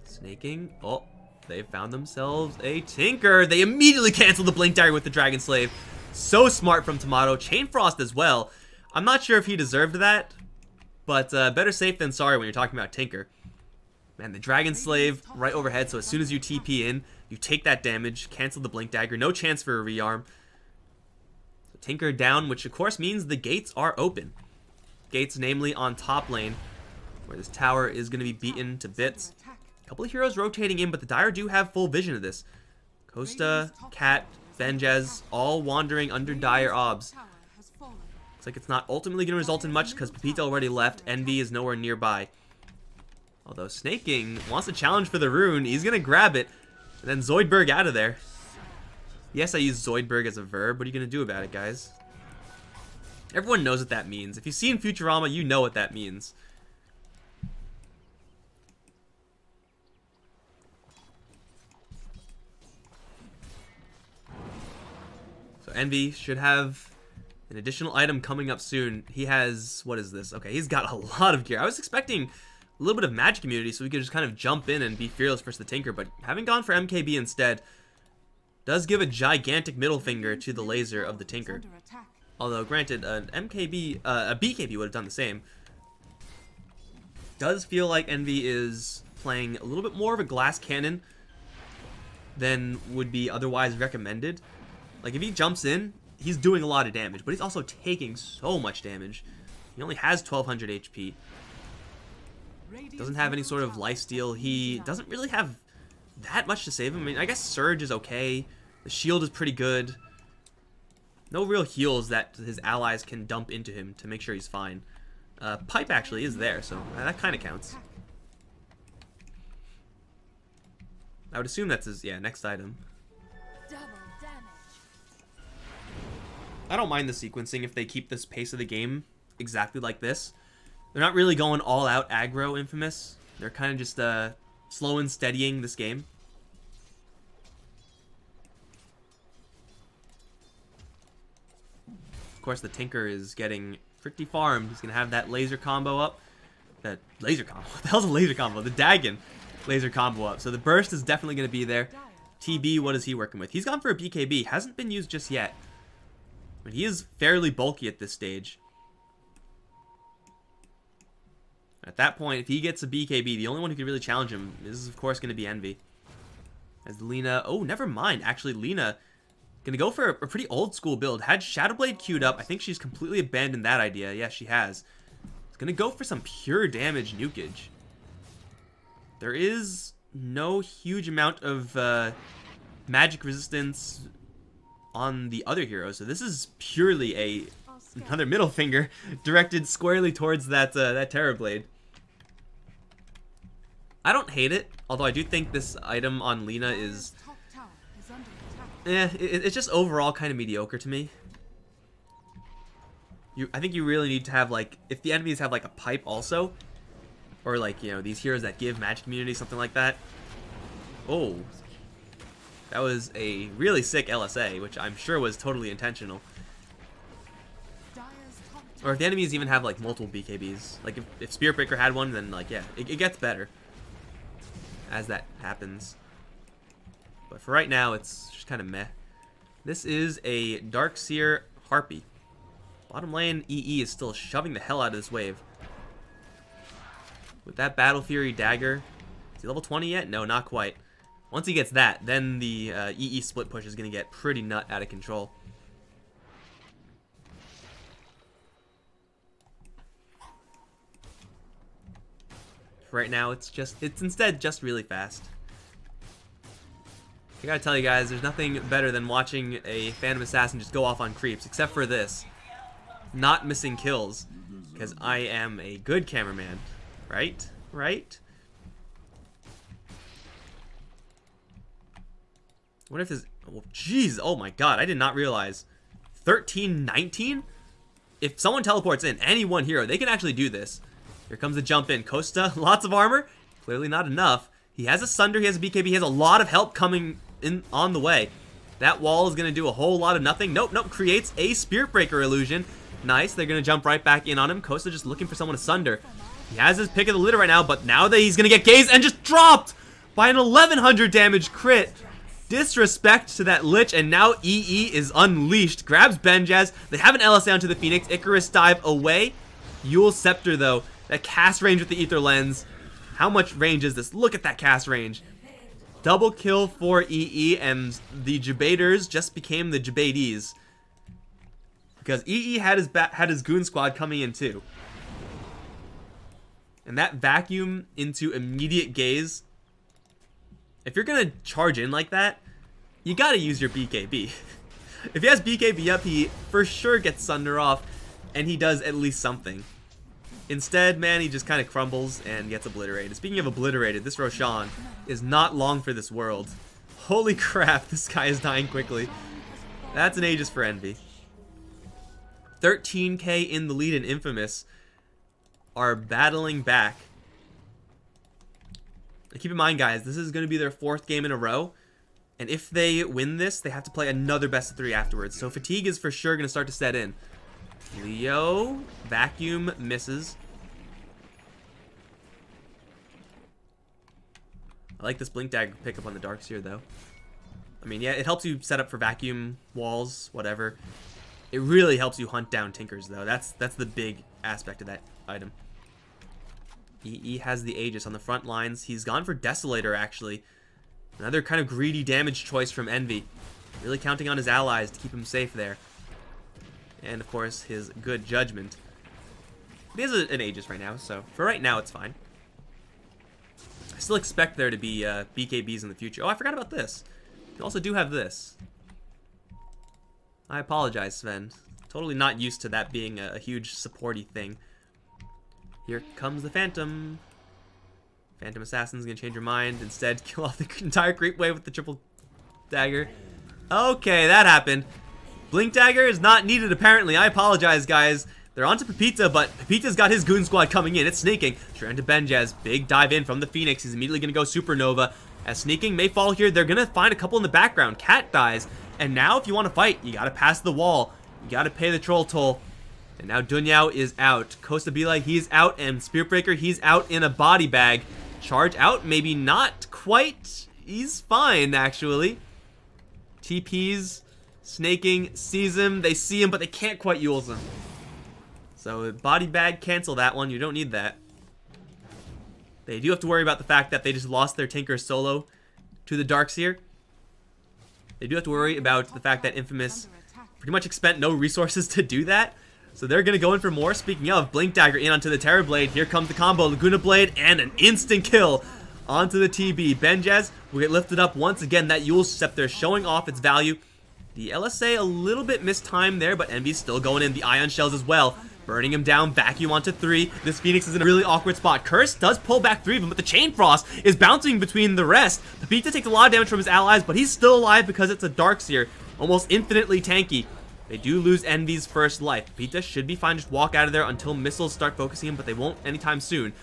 Snaking. Oh, they found themselves a Tinker. They immediately canceled the Blink Dagger with the Dragon Slave. So smart from Tomato. Chain Frost as well. I'm not sure if he deserved that, but better safe than sorry when you're talking about Tinker. Man, the Dragon Slave right overhead, so as soon as you TP in, you take that damage, cancel the Blink Dagger. No chance for a rearm. So Tinker down, which of course means the gates are open. Gates, namely on top lane, where this tower is going to be beaten to bits. A couple of heroes rotating in, but the Dire do have full vision of this. Costa, Cat, Benjaz, all wandering under Dire obs. Looks like it's not ultimately going to result in much because Pepita already left. Envy is nowhere nearby. Although Snaking wants a challenge for the rune. He's going to grab it. And then Zoidberg out of there. Yes, I use Zoidberg as a verb. What are you going to do about it, guys? Everyone knows what that means. If you've seen Futurama, you know what that means. So Envy should have an additional item coming up soon. He has, what is this? Okay, he's got a lot of gear. I was expecting a little bit of magic immunity so we could just kind of jump in and be fearless versus the Tinker, but having gone for MKB instead does give a gigantic middle finger to the laser of the Tinker. Although, granted, a BKB would have done the same. Does feel like Envy is playing a little bit more of a glass cannon than would be otherwise recommended. Like, if he jumps in, he's doing a lot of damage, but he's also taking so much damage. He only has 1200 HP. Doesn't have any sort of lifesteal. He doesn't really have that much to save him. I mean, I guess Surge is okay. The shield is pretty good. No real heals that his allies can dump into him to make sure he's fine. Pipe actually is there, so that kind of counts. I would assume that's his, yeah, next item. I don't mind the sequencing if they keep this pace of the game exactly like this. They're not really going all out aggro Infamous. They're kind of just slow and steadying this game. Of course, the Tinker is getting pretty farmed. He's going to have that laser combo up. That laser combo? What the hell's a laser combo? The Dagon laser combo up. So the burst is definitely going to be there. TB, what is he working with? He's gone for a BKB. Hasn't been used just yet. But he is fairly bulky at this stage. At that point, if he gets a BKB, the only one who could really challenge him is, of course, going to be Envy. As Lina... Oh, never mind. Actually, Lina going to go for a pretty old school build. Had Shadowblade queued up. I think she's completely abandoned that idea. Yes, she has. It's going to go for some pure damage nukage. There is no huge amount of magic resistance on the other heroes. So this is purely another middle finger directed squarely towards that Terrorblade. I don't hate it, although I do think this item on Lina is... it's just overall kind of mediocre to me. I think you really need to have, like, if the enemies have, like, a pipe also, or, like, you know, these heroes that give magic immunity, something like that. Oh. That was a really sick LSA, which I'm sure was totally intentional. Or if the enemies even have, like, multiple BKBs. Like, if Spirit Breaker had one, then, like, yeah, it gets better as that happens. But for right now, it's just kind of meh. This is a Darkseer Harpy. Bottom lane, EE is still shoving the hell out of this wave. With that Battle Fury dagger, is he level 20 yet? No, not quite. Once he gets that, then the EE split push is going to get pretty nut out of control. Right now, it's instead just really fast. I gotta tell you guys, there's nothing better than watching a Phantom Assassin just go off on creeps, except for this. Not missing kills, because I am a good cameraman. Right? Right? What if this... Oh, jeez, oh my god, I did not realize. 13-19? If someone teleports in, any one hero, they can actually do this. Here comes the jump in. Costa, lots of armor. Clearly not enough. He has a Sunder, he has a BKB, he has a lot of help coming in on the way. That wall is going to do a whole lot of nothing. Nope, nope, creates a Spirit Breaker illusion. Nice, they're going to jump right back in on him. Costa just looking for someone to Sunder. He has his pick of the litter right now, but now that he's going to get gazed and just dropped by an 1100 damage crit. Disrespect to that Lich, and now EE is unleashed. Grabs Benjaz. They have an LSA onto the Phoenix. Icarus dive away. Yule Scepter, though. That cast range with the Ether Lens. How much range is this? Look at that cast range. Double kill for EE, and the Jabaters just became the Jabatees. Because EE had his Goon Squad coming in too. And that vacuum into immediate gaze. If you're going to charge in like that, you got to use your BKB. If he has BKB up, he for sure gets Sunder off, and he does at least something. Instead, man, he just kind of crumbles and gets obliterated. Speaking of obliterated, this Roshan is not long for this world. Holy crap, this guy is dying quickly. That's an Aegis for Envy. 13k in the lead, and Infamous are battling back. And keep in mind, guys, this is going to be their 4th game in a row. And if they win this, they have to play another best of 3 afterwards. So fatigue is for sure going to start to set in. Leo, vacuum, misses. I like this Blink Dagger pickup on the Darkseer, though. I mean, yeah, it helps you set up for vacuum walls, whatever. It really helps you hunt down Tinkers, though. That's the big aspect of that item. EE has the Aegis on the front lines. He's gone for Desolator, actually. Another kind of greedy damage choice from Envy. Really counting on his allies to keep him safe there. And, of course, his good judgment. He has an Aegis right now, so for right now, it's fine. I still expect there to be BKBs in the future. Oh, I forgot about this. You also do have this. I apologize, Sven. Totally not used to that being a huge supporty thing. Here comes the Phantom. Phantom Assassin's gonna change your mind. Instead, kill off the entire creep wave with the triple dagger. Okay, that happened. Blink dagger is not needed, apparently. I apologize, guys. They're onto Pepita, but Pepita's got his goon squad coming in. It's sneaking. Straight into Benjaz. Big dive in from the Phoenix. He's immediately gonna go Supernova. As sneaking may fall here, they're gonna find a couple in the background. Cat dies. And now, if you want to fight, you gotta pass the wall. You gotta pay the troll toll. And now Dunyao is out. Costa Bila, he's out. And Spiritbreaker, he's out in a body bag. Charge out, maybe not quite. He's fine, actually. TPs, snaking, sees him. They see him, but they can't quite use him. So body bag, cancel that one. You don't need that. They do have to worry about the fact that they just lost their Tinker solo to the Darkseer. They do have to worry about the fact that Infamous pretty much expend no resources to do that. So they're going to go in for more. Speaking of, Blink Dagger in onto the Terror Blade. Here comes the combo. Laguna Blade and an instant kill onto the TB. Benjaz will get lifted up once again. That Eul's Scepter showing off its value. The LSA a little bit mistimed there, but Envy's still going in. The Ion Shells as well. Burning him down, vacuum onto 3. This Phoenix is in a really awkward spot. Curse does pull back 3 of them, but the Chain Frost is bouncing between the rest. Pepita takes a lot of damage from his allies, but he's still alive because it's a Darkseer. Almost infinitely tanky. They do lose Envy's first life. Pepita should be fine, just walk out of there until missiles start focusing him, but they won't anytime soon.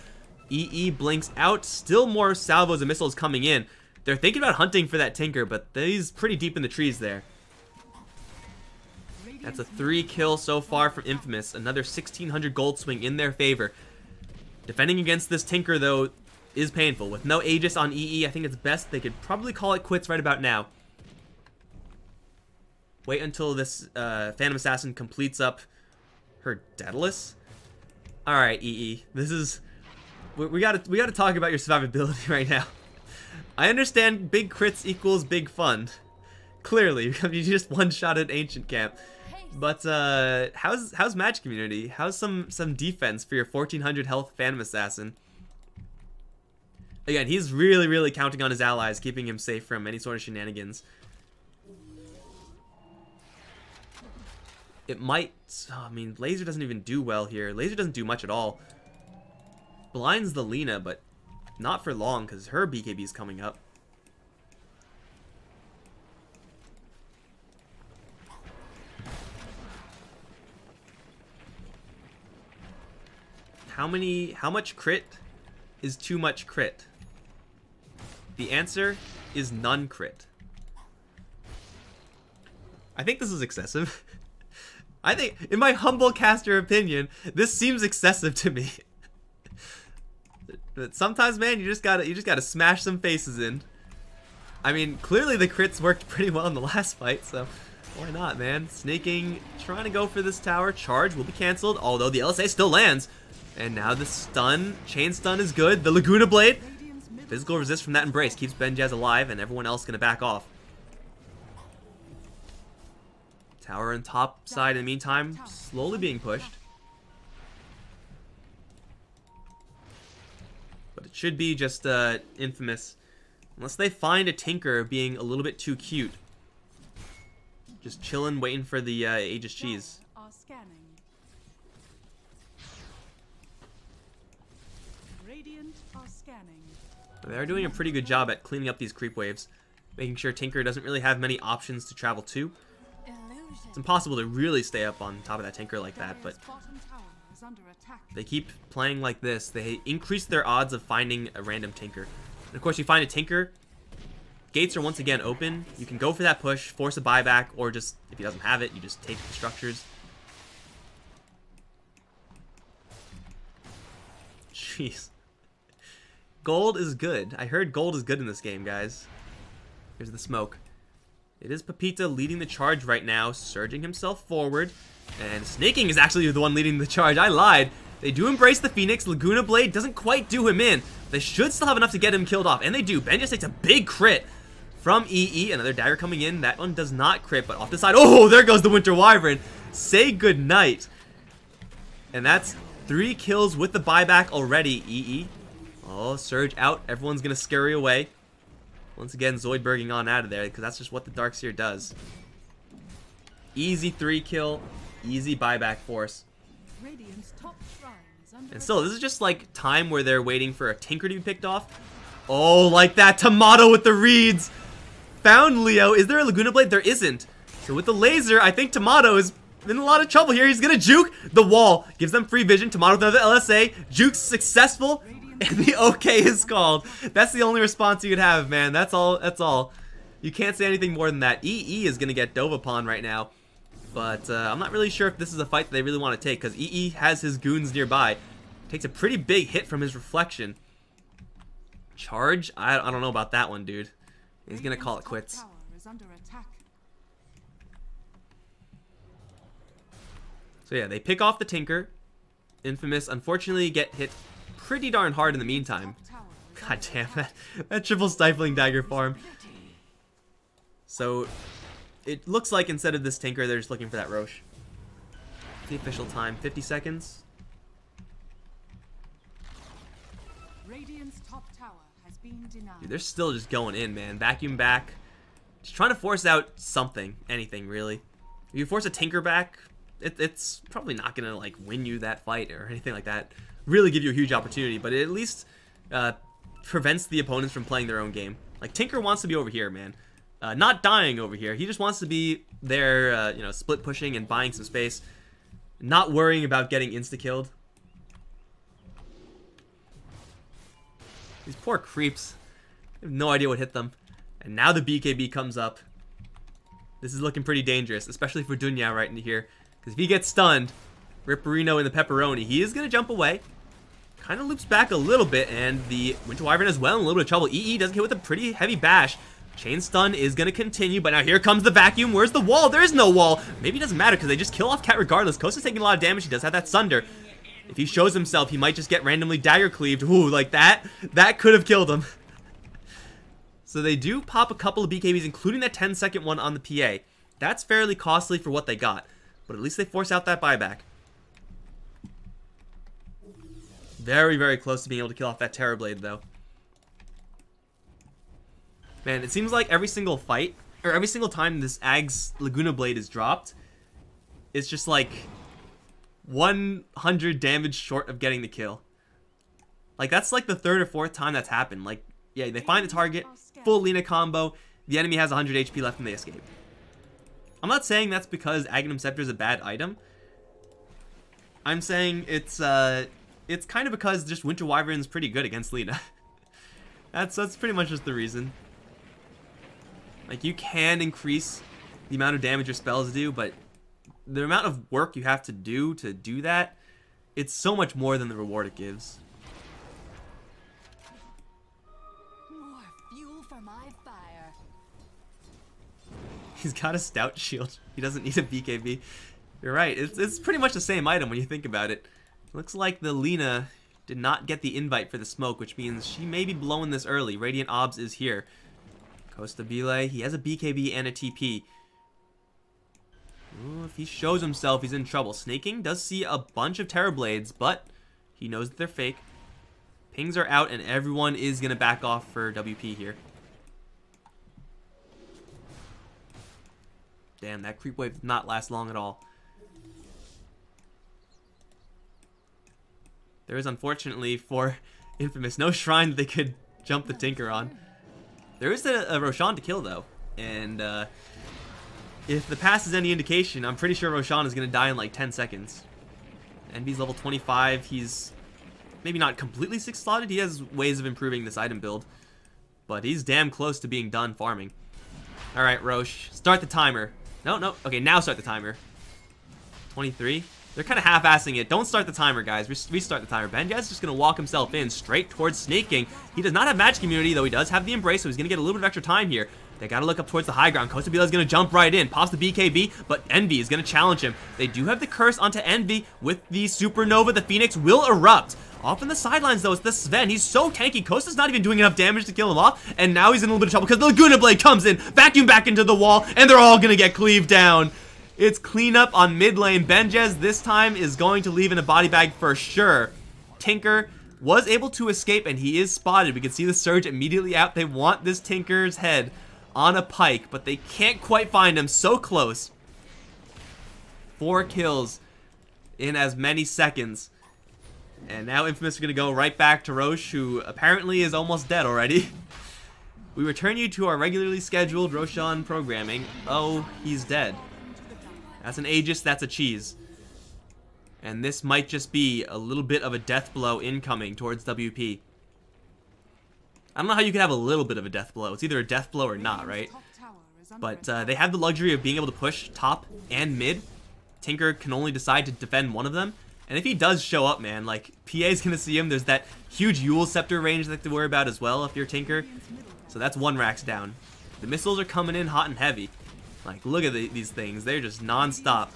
EE blinks out, still more salvos and missiles coming in. They're thinking about hunting for that Tinker, but he's pretty deep in the trees there. That's a 3 kill so far from Infamous. Another 1,600 gold swing in their favor. Defending against this Tinker, though, is painful. With no Aegis on EE, I think it's best they could probably call it quits right about now. Wait until this Phantom Assassin completes up her Daedalus. Alright, EE. This is... We gotta talk about your survivability right now. I understand big crits equals big fun. Clearly, you just one-shotted Ancient Camp. But how's match community? How's some defense for your 1400 health Phantom Assassin? Again, he's really counting on his allies, keeping him safe from any sort of shenanigans. It might... Oh, I mean, Laser doesn't even do well here. Laser doesn't do much at all. Blinds the Lina, but not for long, because her BKB is coming up. How much crit is too much crit? The answer is none crit. I think this is excessive. I think, in my humble caster opinion, this seems excessive to me. But sometimes, man, you just gotta smash some faces in. I mean, clearly the crits worked pretty well in the last fight, so why not, man? Snaking, trying to go for this tower. Charge will be canceled, although the LSA still lands. And now the stun, chain stun is good. The Laguna Blade, physical resist from that embrace keeps Benjaz alive, and everyone else gonna back off. Tower on top side in the meantime, slowly being pushed. But it should be just Infamous. Unless they find a Tinker being a little bit too cute. Just chilling, waiting for the Aegis cheese. They're doing a pretty good job at cleaning up these creep waves. Making sure Tinker doesn't really have many options to travel to. It's impossible to really stay up on top of that Tinker like that, but they keep playing like this. They increase their odds of finding a random Tinker. And of course, you find a Tinker, gates are once again open. You can go for that push, force a buyback, or just, if he doesn't have it, you just take the structures. Jeez. Gold is good. I heard gold is good in this game, guys. Here's the smoke. It is Pepita leading the charge right now, surging himself forward. And Snaking is actually the one leading the charge. I lied. They do embrace the Phoenix. Laguna Blade doesn't quite do him in. They should still have enough to get him killed off, and they do. Ben just takes a big crit from EE. Another dagger coming in. That one does not crit, but off the side. Oh, there goes the Winter Wyvern. Say goodnight. And that's 3 kills with the buyback already, EE. Oh, Surge out. Everyone's going to scurry away. Once again, Zoidberging on out of there, because that's just what the Darkseer does. Easy 3 kill, easy buyback force. And still, this is just like time where they're waiting for a Tinker to be picked off. Oh, like that. Tomato with the reeds. Found Leo. Is there a Laguna Blade? There isn't. So with the laser, I think Tomato is in a lot of trouble here. He's going to juke the wall. Gives them free vision. Tomato with another LSA. Juke's successful. And the OK is called. That's the only response you could have, man. That's all. That's all. You can't say anything more than that. EE is going to get dove upon right now. But I'm not really sure if this is a fight that they really want to take, because EE has his goons nearby. Takes a pretty big hit from his reflection. Charge? I don't know about that one, dude. He's going to call it quits. So yeah, they pick off the Tinker. Infamous, unfortunately, get hit pretty darn hard in the meantime. God damn, that triple stifling dagger farm. So it looks like instead of this Tinker, they're just looking for that Roche. The official time, 50 seconds. Dude, they're still just going in, man. Vacuum back. Just trying to force out something. Anything, really. If you force a Tinker back, it's probably not going to, like, win you that fight or anything like that. Really give you a huge opportunity, but it at least prevents the opponents from playing their own game. Like, Tinker wants to be over here, man. Not dying over here. He just wants to be there, you know, split pushing and buying some space. Not worrying about getting insta-killed. These poor creeps. I have no idea what hit them. And now the BKB comes up. This is looking pretty dangerous, especially for Dunya right into here. Because if he gets stunned, Ripperino in the pepperoni, he is going to jump away. Kind of loops back a little bit, and the Winter Wyvern as well in a little bit of trouble. EE doesn't hit with a pretty heavy bash. Chain stun is going to continue, but now here comes the vacuum. Where's the wall? There is no wall. Maybe it doesn't matter because they just kill off Cat regardless. Kosa's taking a lot of damage. He does have that Sunder. If he shows himself, he might just get randomly dagger cleaved. Ooh, like that. That could have killed him. So they do pop a couple of BKBs, including that 10-second one on the PA. That's fairly costly for what they got, but at least they force out that buyback. Very, very close to being able to kill off that Terrorblade, though. Man, it seems like every single fight, or every single time this Ag's Laguna Blade is dropped, it's just like 100 damage short of getting the kill. Like, that's like the 3rd or 4th time that's happened. Like, yeah, they find the target, full Lina combo, the enemy has 100 HP left and they escape. I'm not saying that's because Aghanim Scepter is a bad item. I'm saying it's kind of because just Winter Wyvern's pretty good against Lina. That's pretty much just the reason. Like, you can increase the amount of damage your spells do, but the amount of work you have to do that, it's so much more than the reward it gives. More fuel for my fire. He's got a stout shield. He doesn't need a BKB. You're right. It's pretty much the same item when you think about it. Looks like the Lina did not get the invite for the smoke, which means she may be blowing this early. Radiant Obs is here. Costa Bile, he has a BKB and a TP. Ooh, if he shows himself, he's in trouble. Snaking does see a bunch of Terrorblades, but he knows that they're fake. Pings are out, and everyone is going to back off for WP here. Damn, that creep wave did not last long at all. There is, unfortunately, for Infamous, no shrine that they could jump the Tinker on. There is a Roshan to kill, though. And if the pass is any indication, I'm pretty sure Roshan is going to die in like 10 seconds. Envy's level 25. He's maybe not completely 6-slotted. He has ways of improving this item build. But he's damn close to being done farming. Alright, Roche. Start the timer. No. Okay, now start the timer. 23. They're kind of half-assing it. Don't start the timer, guys. Restart the timer. Benjaz just going to walk himself in straight towards Snaking. He does not have magic immunity, though he does have the Embrace, so he's going to get a little bit of extra time here. They gotta look up towards the high ground. Costabila's gonna jump right in, pops the BKB, but Envy is gonna challenge him. They do have the curse onto Envy with the Supernova. The Phoenix will erupt. Off in the sidelines, though, it's the Sven. He's so tanky. Costa's not even doing enough damage to kill him off, and now he's in a little bit of trouble because the Laguna Blade comes in, vacuum back into the wall, and they're all gonna get cleaved down. It's cleanup on mid lane. Benjez this time is going to leave in a body bag for sure. Tinker was able to escape, and he is spotted. We can see the Surge immediately out. They want this Tinker's head on a pike, but they can't quite find him. So close. 4 kills in as many seconds. And now Infamous are going to go right back to Roche, who apparently is almost dead already. We return you to our regularly scheduled Roshan programming. Oh, he's dead. That's an Aegis, that's a cheese. And this might just be a little bit of a death blow incoming towards WP. I don't know how you can have a little bit of a death blow. It's either a death blow or not, right? But they have the luxury of being able to push top and mid. Tinker can only decide to defend one of them. And if he does show up, man, like, PA's going to see him. There's that huge Yule Scepter range that to worry about as well if you're Tinker. So that's 1 Rax down. The missiles are coming in hot and heavy. Like, look at these things. They're just non-stop.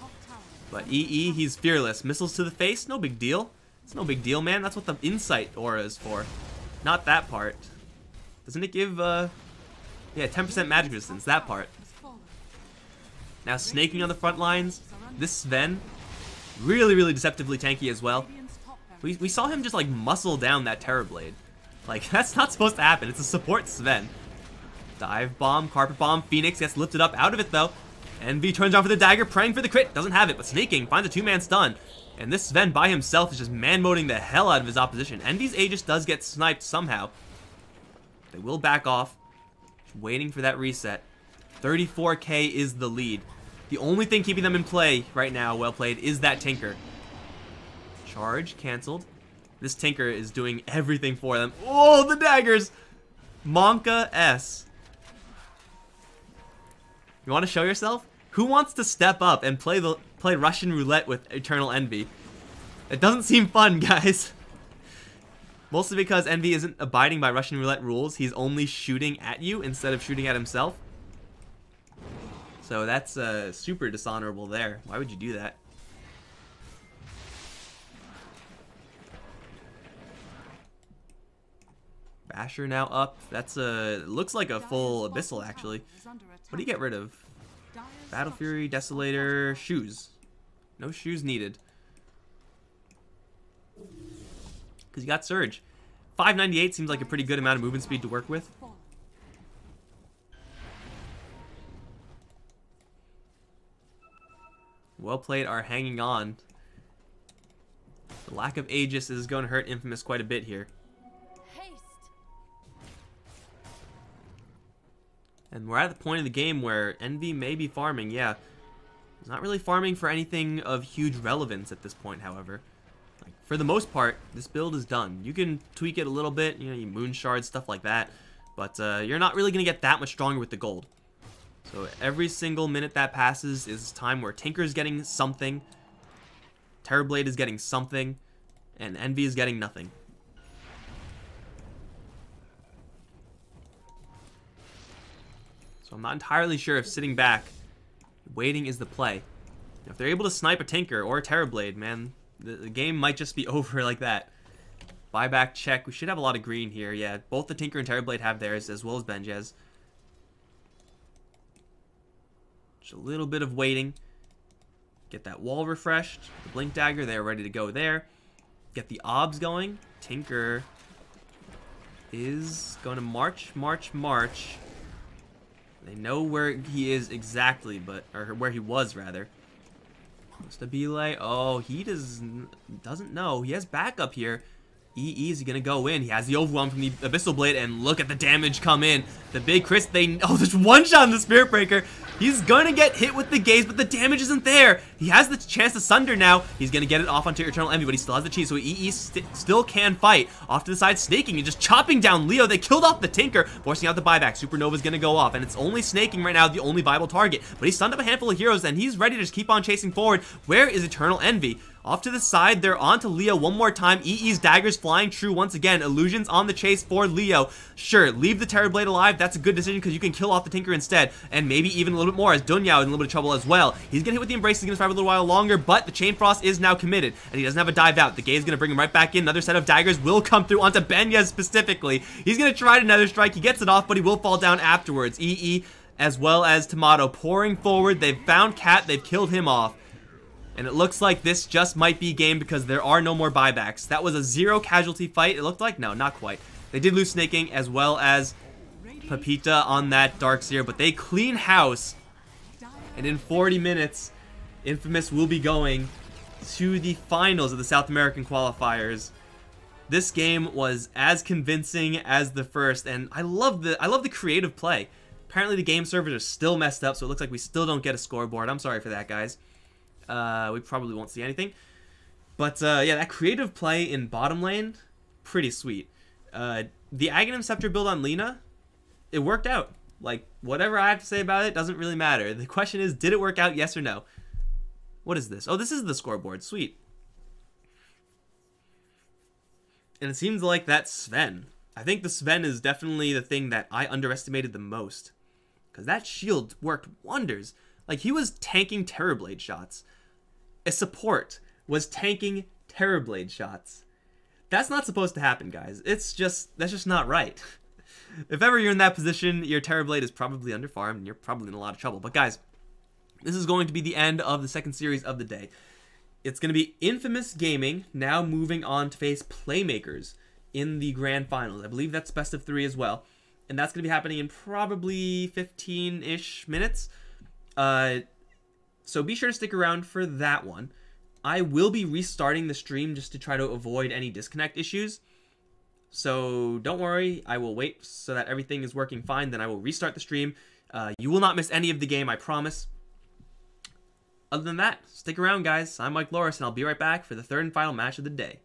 But EE, he's fearless. Missiles to the face, no big deal. It's no big deal, man. That's what the Insight aura is for. Not that part. Doesn't it give, yeah, 10% magic resistance, that part. Now snaking on the front lines. This Sven, really deceptively tanky as well. We saw him just, like, muscle down that Terrorblade. Like, that's not supposed to happen. It's a support Sven. Dive bomb, carpet bomb, Phoenix gets lifted up out of it, though. Envy turns on for the dagger, praying for the crit. Doesn't have it, but snaking, finds a 2-man stun. And this Sven by himself is just man-moding the hell out of his opposition. Envy's Aegis does get sniped somehow. They will back off. Just waiting for that reset. 34k is the lead. The only thing keeping them in play right now, well played, is that Tinker. Charge canceled. This Tinker is doing everything for them. Oh, the daggers! Monka S. You want to show yourself? Who wants to step up and play Russian roulette with Eternal Envy? It doesn't seem fun, guys. Mostly because Envy isn't abiding by Russian roulette rules. He's only shooting at you instead of shooting at himself. So that's super dishonorable there. Why would you do that? Basher now up. That's looks like a full Abyssal actually. What do you get rid of? Battle Fury, Desolator, shoes. No shoes needed. Because you got Surge. 598 seems like a pretty good amount of movement speed to work with. Well played are hanging on. The lack of Aegis is going to hurt Infamous quite a bit here. And we're at the point of the game where Envy may be farming, yeah. He's not really farming for anything of huge relevance at this point, however. Like, for the most part, this build is done. You can tweak it a little bit, you know, you moon shards, stuff like that. But you're not really going to get that much stronger with the gold. So every single minute that passes is time where Tinker's getting something, Terrorblade is getting something, and Envy is getting nothing. So I'm not entirely sure if sitting back, waiting is the play. If they're able to snipe a Tinker or a Terrorblade, man, the game might just be over like that. Buyback check. We should have a lot of green here. Yeah, both the Tinker and Terrorblade have theirs, as well as Benjez. Just a little bit of waiting. Get that wall refreshed. The Blink Dagger, they're ready to go there. Get the obs going. Tinker is going to march. They know where he is exactly, or where he was, rather. Stabile, oh, he doesn't know. He has backup here. EE is going to go in. He has the overwhelm from the Abyssal Blade, and look at the damage come in. The big Chris, oh, there's one shot on the Spirit Breaker. He's going to get hit with the gaze, but the damage isn't there. He has the chance to sunder now. He's going to get it off onto Eternal Envy, but he still has the cheese, so EE still can fight. Off to the side, snaking and just chopping down Leo. They killed off the Tinker, forcing out the buyback. Supernova's going to go off, and it's only snaking right now, the only viable target. But he's stunned up a handful of heroes, and he's ready to just keep on chasing forward. Where is Eternal Envy? Off to the side, they're on to Leo one more time. EE's daggers flying true once again. Illusions on the chase for Leo. Sure, leave the Terrorblade alive. That's a good decision because you can kill off the Tinker instead. And maybe even a little bit more as Dunyao is in a little bit of trouble as well. He's going to hit with the Embrace. He's going to survive a little while longer, but the Chain Frost is now committed. And he doesn't have a dive out. The Gaze is going to bring him right back in. Another set of daggers will come through onto Benya specifically. He's going to try another strike. He gets it off, but he will fall down afterwards. EE as well as Tomato pouring forward. They've found Cat. They've killed him off. And it looks like this just might be game because there are no more buybacks. That was a 0 casualty fight. It looked like. No, not quite. They did lose Snaking as well as Pepita on that Darkseer, but they clean house. And in 40 minutes, Infamous will be going to the finals of the South American qualifiers. This game was as convincing as the first, and I love the creative play. Apparently the game servers are still messed up, so it looks like we still don't get a scoreboard. I'm sorry for that, guys. We probably won't see anything. But yeah, that creative play in bottom lane, pretty sweet. The Aghanim Scepter build on Lina, it worked out. Like, whatever I have to say about it doesn't really matter. The question is, did it work out, yes or no? What is this? Oh, this is the scoreboard. Sweet. And it seems like that Sven. I think the Sven is definitely the thing that I underestimated the most. Because that shield worked wonders. Like, he was tanking Terrorblade shots. A support was tanking Terrorblade shots. That's not supposed to happen, guys. That's just not right. If ever you're in that position, your Terrorblade is probably underfarmed and you're probably in a lot of trouble. But guys, this is going to be the end of the second series of the day. It's going to be Infamous Gaming now moving on to face Playmakers in the grand finals. I believe that's best of 3 as well. And that's going to be happening in probably 15-ish minutes. So be sure to stick around for that one. I will be restarting the stream just to try to avoid any disconnect issues. So don't worry, I will wait so that everything is working fine, then I will restart the stream. You will not miss any of the game, I promise. Other than that, stick around, guys. I'm Mikelorus, and I'll be right back for the third and final match of the day.